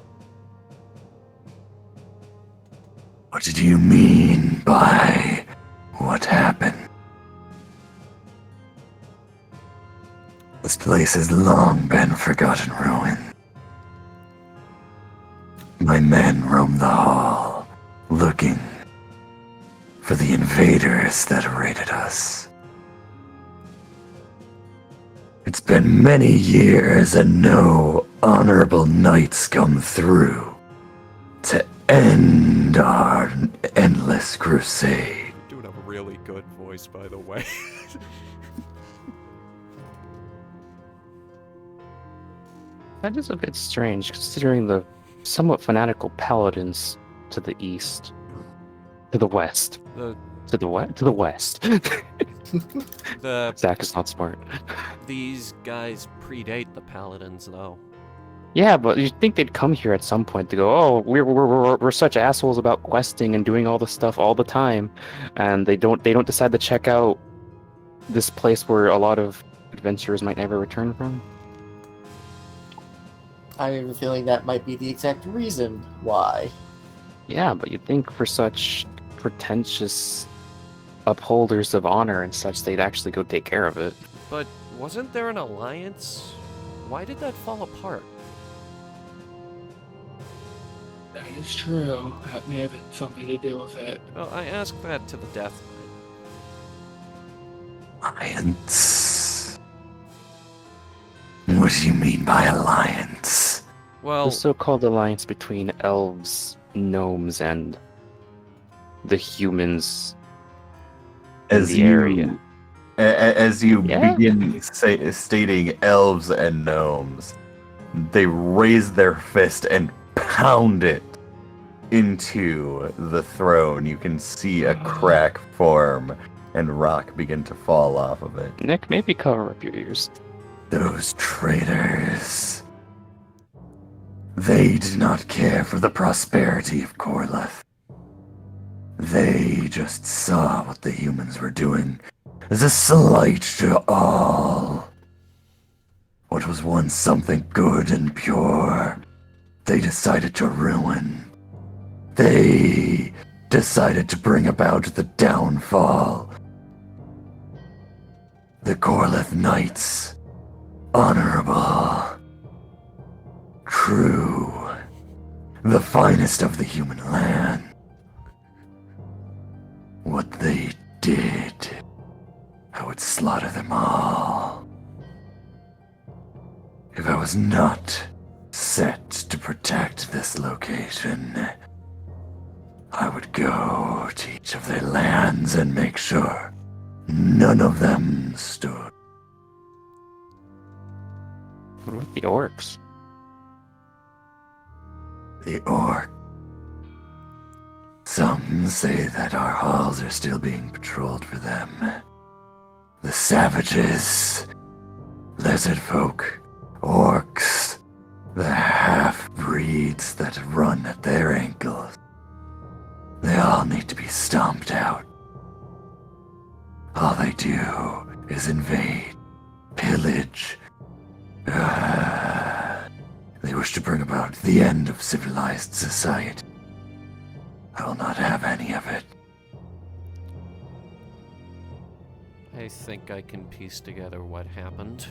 What do you mean by what happened? This place has long been forgotten ruin. My men roam the hall, looking for the invaders that raided us. It's been many years and no honorable knights come through to end our endless crusade. Doing a really good voice, by the way. That is a bit strange, considering the somewhat fanatical paladins to the east, to the west, the to the west, to the west. the Zach is not smart. these guys predate the paladins, though. Yeah, but you'd think they'd come here at some point to go, oh, we're such assholes about questing and doing all this stuff all the time, and they don't decide to check out this place where a lot of adventurers might never return from. I have a feeling that might be the exact reason why. Yeah, but you'd think for such pretentious upholders of honor and such, they'd actually go take care of it. But wasn't there an alliance? Why did that fall apart? That is true. That may have been something to do with it. Well, I asked that to the Death Knight. Alliance? What do you mean by alliance? Well, The so-called alliance between elves, gnomes, and the humans in As the you area. as you Yeah. begin stating elves and gnomes, they raise their fist and pound it into the throne. You can see a crack form and rock begin to fall off of it. Nick, maybe cover up your ears. Those traitors. They did not care for the prosperity of Corlath. They just saw what the humans were doing as a slight to all. What was once something good and pure, they decided to ruin. They decided to bring about the downfall. The Corlath Knights, honorable, true, the finest of the human land. What they did, I would slaughter them all. If I was not set to protect this location, I would go to each of their lands and make sure none of them stood. What about the orcs? The orc. Some say that our halls are still being patrolled for them. The savages, lizard folk, orcs, the half-breeds that run at their ankles. They all need to be stomped out. All they do is invade, pillage. They wish to bring about the end of civilized society. I will not have any of it. I think I can piece together what happened.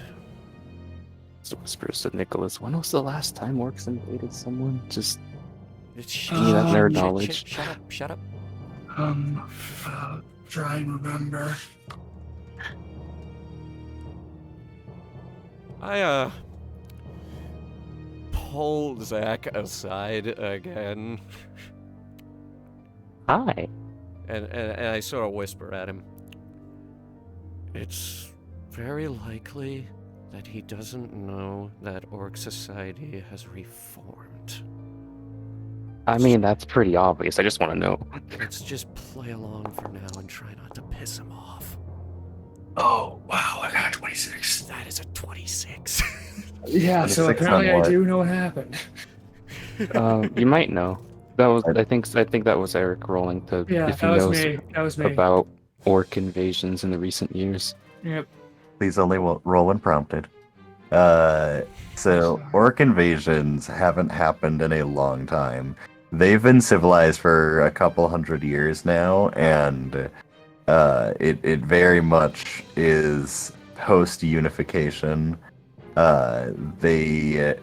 So whispers to Nicholas, when was the last time orcs invaded someone? Just Shh, give me that nerd shh, knowledge. Shut up, shut up. Try and remember. I, pulled Zach aside again, Hi. and I sort of whisper at him. It's very likely that he doesn't know that Orc Society has reformed. I mean, that's pretty obvious. I just want to know. Let's just play along for now and try not to piss him off. Oh, wow, I got a 26. That is a 26. Yeah, so 26 apparently on I what? do know what happened. You might know. That was. I think that was Eric rolling to Yeah, if he that was knows me. That was me. about orc invasions in the recent years. Yep. Please only roll when prompted. So orc invasions haven't happened in a long time. They've been civilized for a couple hundred years now, and it very much is post unification. The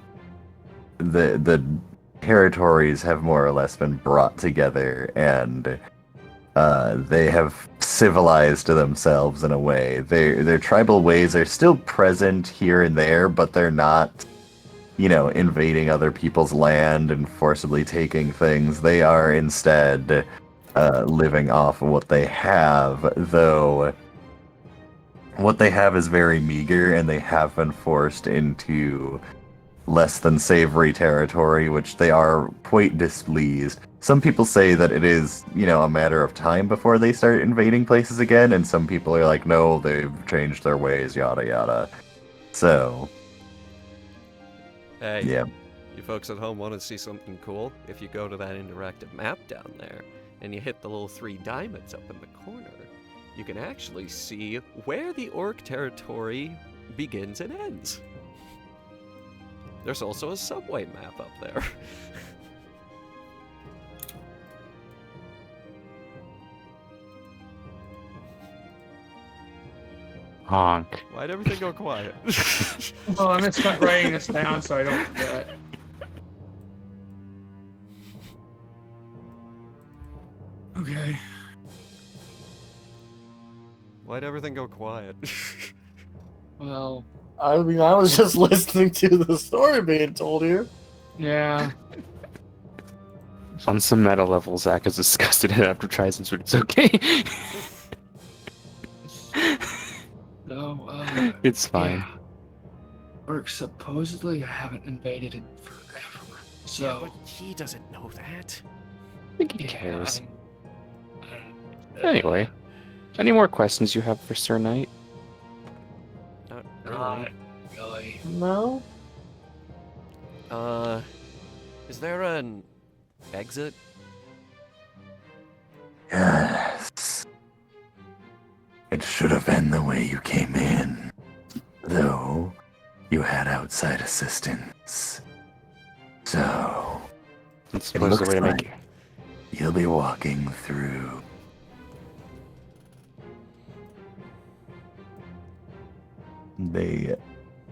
territories have more or less been brought together, and they have civilized themselves in a way. Their tribal ways are still present here and there, but they're not, invading other people's land and forcibly taking things. They are instead living off of what they have, though what they have is very meager, and they have been forced into less than savory territory, which they are quite displeased. Some people say that it is, a matter of time before they start invading places again, and some people are like, no, they've changed their ways, yada yada. So, Hey, yeah. you folks at home want to see something cool? If you go to that interactive map down there, and you hit the little 3 diamonds up in the corner, you can actually see where the orc territory begins and ends. There's also a subway map up there. Honk. Why'd everything go quiet? Well, I'm just writing this down so I don't forget. Okay. Why'd everything go quiet? Well, I mean, I was just listening to the story being told here. yeah. On some meta level, Zach is disgusted at after tries and it's okay. No, It's fine. yeah. Orcs supposedly haven't invaded it forever. So, but he doesn't know that. I think he cares. Anyway, any more questions you have for Sir Knight? Not Not really. really. No? Is there an exit? Yes. It should have been the way you came in. Though, you had outside assistance. So, I it suppose the looks way to make like you'll be walking through. They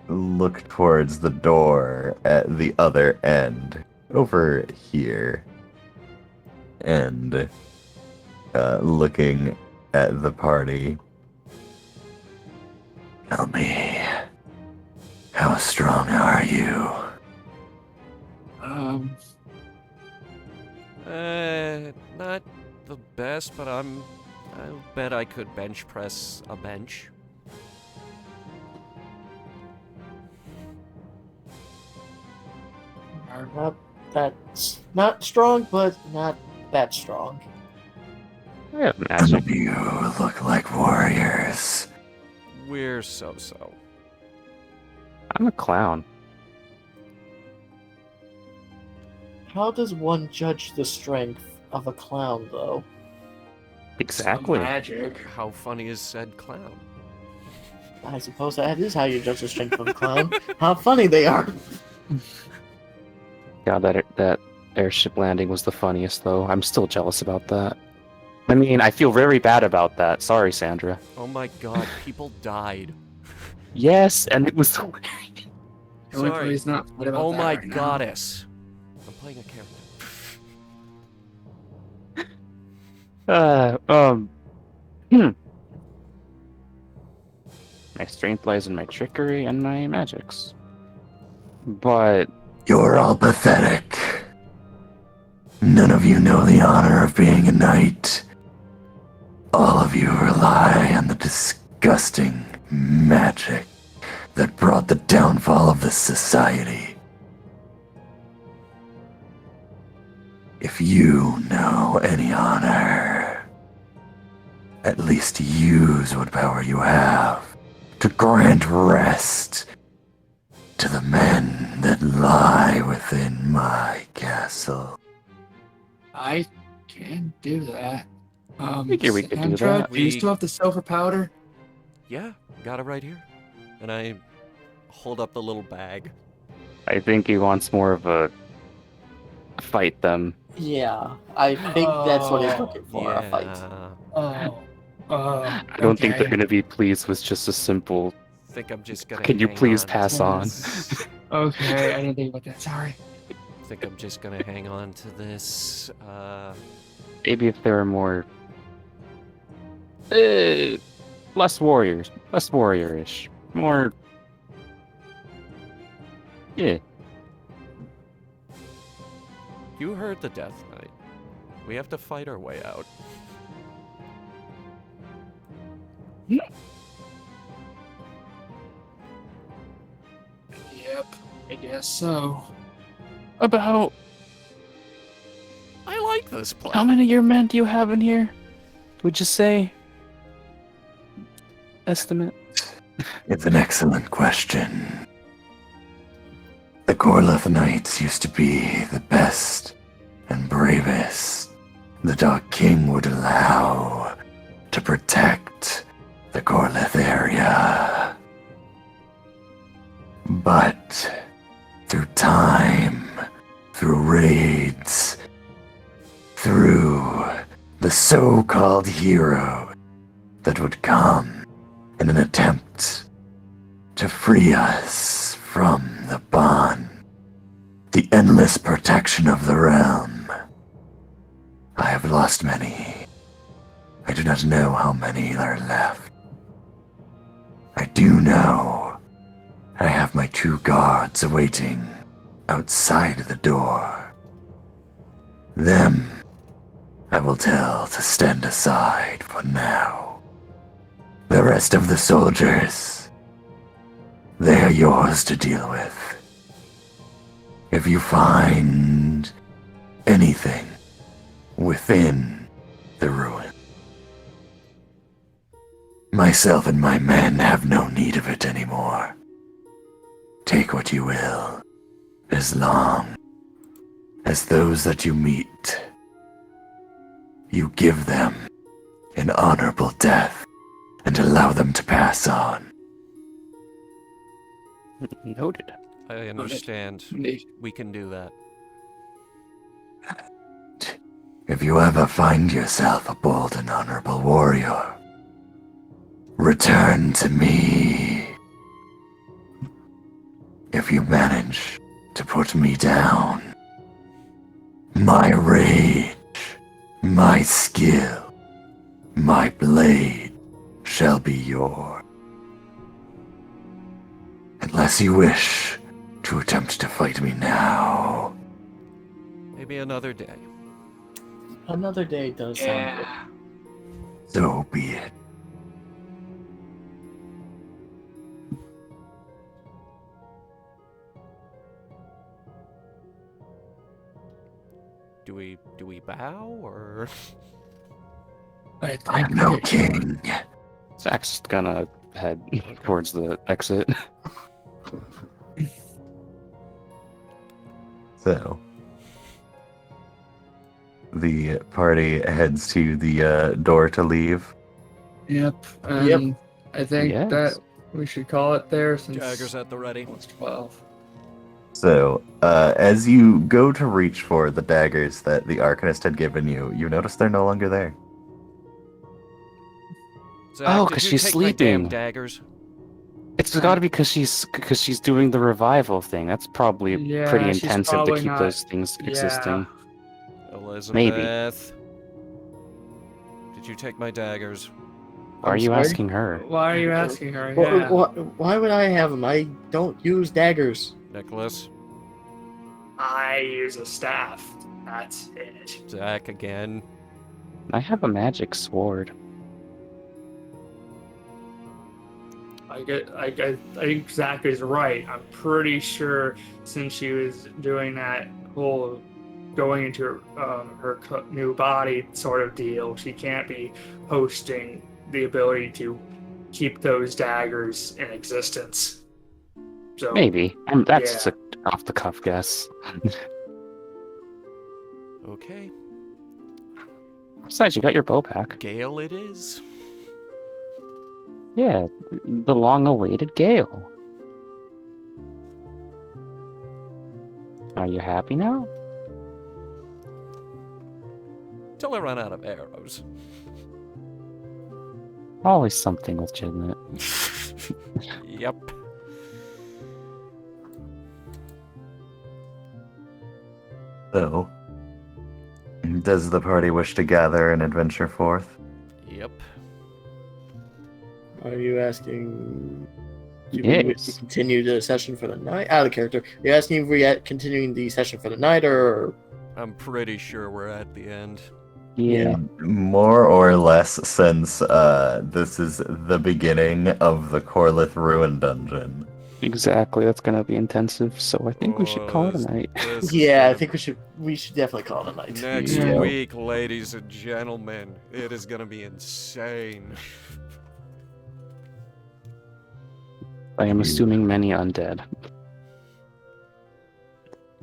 look towards the door at the other end, over here, and looking at the party. Tell me, how strong are you? Not the best, but I'll bet I could bench press a bench. Not strong, but not that strong. I have Some magic. of you look like warriors. We're so-so. I'm a clown. How does one judge the strength of a clown, though? Exactly. Magic. How funny is said clown? I suppose that is how you judge the strength of a clown. How funny they are! Yeah, that airship landing was the funniest, though. I'm still jealous about that. I mean, I feel very bad about that. Sorry, Sandra. Oh my god, people died. Yes, and it was so Sorry. He's not what about Oh that my right now. goddess. I'm playing a character. My strength lies in my trickery and my magics. But You're all pathetic. None of you know the honor of being a knight. All of you rely on the disgusting magic that brought the downfall of this society. If you know any honor, at least use what power you have to grant rest to the men that lie within my castle. I can do that. Figure we could do Sandra, that. do you We- still have the silver powder? Yeah, got it right here. And I hold up the little bag. I think he wants more of a fight them. Yeah, I think that's what he's looking for, a fight. Yeah. I don't think they're going to be pleased with just a simple, Think I'm just gonna can you hang please on pass to on? this. Okay, I didn't think about that. Sorry. Think I'm just gonna hang on to this. Maybe if there were more... less warriors. Less warrior-ish. More... Yeah. You heard the Death Knight. We have to fight our way out. Yep, I guess so. About... I like this plan. How many of your men do you have in here? Would you say? Estimate? It's an excellent question. The Corlath Knights used to be the best and bravest the Dark King would allow to protect the Corlath area. But through time, through raids, through the so-called hero that would come in an attempt to free us from the bond, the endless protection of the realm, I have lost many. I do not know how many are left. I do know I have my 2 guards awaiting outside the door. Them I will tell to stand aside for now. The rest of the soldiers, they are yours to deal with. If you find anything within the ruin, myself and my men have no need of it anymore. Take what you will, as long as those that you meet, you give them an honorable death and allow them to pass on. Noted. I understand. We can do that. If you ever find yourself a bold and honorable warrior, return to me. If you manage to put me down, my rage, my skill, my blade shall be yours. Unless you wish to attempt to fight me now. Maybe another day. Another day does sound good. So be it. Do we bow or? I'm no king. Zach's gonna head towards the exit. So, the party heads to the door to leave. Yep. Yep. I think Yes. that we should call it there since Daggers at the ready. it's 12. So, as you go to reach for the daggers that the Arcanist had given you, you notice they're no longer there. Zach, Oh, did 'cause you she's take my damn sleeping. daggers. It's got to be because she's doing the revival thing. That's probably Yeah, pretty she's intensive to probably keep not- those things yeah. existing. Elizabeth. Did you take my daggers? Why are I'm you sorry? asking her? Why are you asking her? Wh- Yeah. Why would I have them? I don't use daggers. Nicholas? I use a staff. That's it. Zach again? I have a magic sword. I think Zach is right. I'm pretty sure since she was doing that whole going into her new body sort of deal, she can't be hosting the ability to keep those daggers in existence. So Maybe. And that's yeah. just an off the cuff guess. Okay. Besides, you got your bow back. Gale it is. Yeah, the long-awaited Gale. Are you happy now? Till I run out of arrows. Always something legitimate. Yep. So, does the party wish to gather and adventure forth? Yep. Are you asking? Do Yes. we continue the session for the night? Out of character. Are you asking if we are continuing the session for the night, or I'm pretty sure we're at the end. Yeah. More or less, since this is the beginning of the Corlath Ruin Dungeon. Exactly. That's gonna be intensive, so I think we should call it a night. This is yeah, I gonna- think we should definitely call it a night. Next Yeah. week, ladies and gentlemen, it is gonna be insane. I am assuming many undead.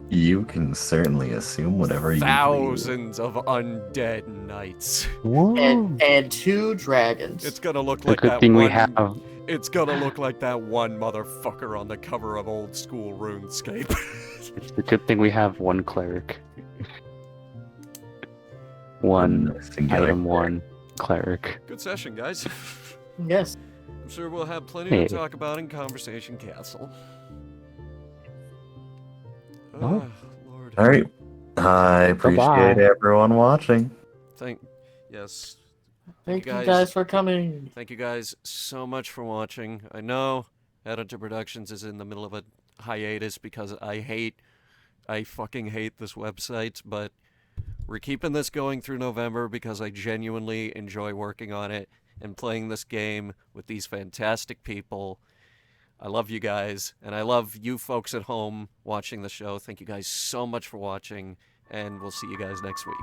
You can certainly assume whatever you Thousands of undead knights. And 2 dragons. It's gonna look The like good that thing one. we have. It's gonna look like that one motherfucker on the cover of old school RuneScape. The good thing we have one cleric. One singular item, one cleric. Good session, guys. Yes. I'm sure we'll have plenty Hey. to talk about in Conversation Castle. Oh. Lord. All right. I appreciate Bye-bye. everyone watching. Yes. Thank you guys. guys for coming. Thank you guys so much for watching. I know Headhunter Productions is in the middle of a hiatus because I fucking hate this website, but we're keeping this going through November because I genuinely enjoy working on it and playing this game with these fantastic people. I love you guys, and I love you folks at home watching the show. Thank you guys so much for watching, and we'll see you guys next week.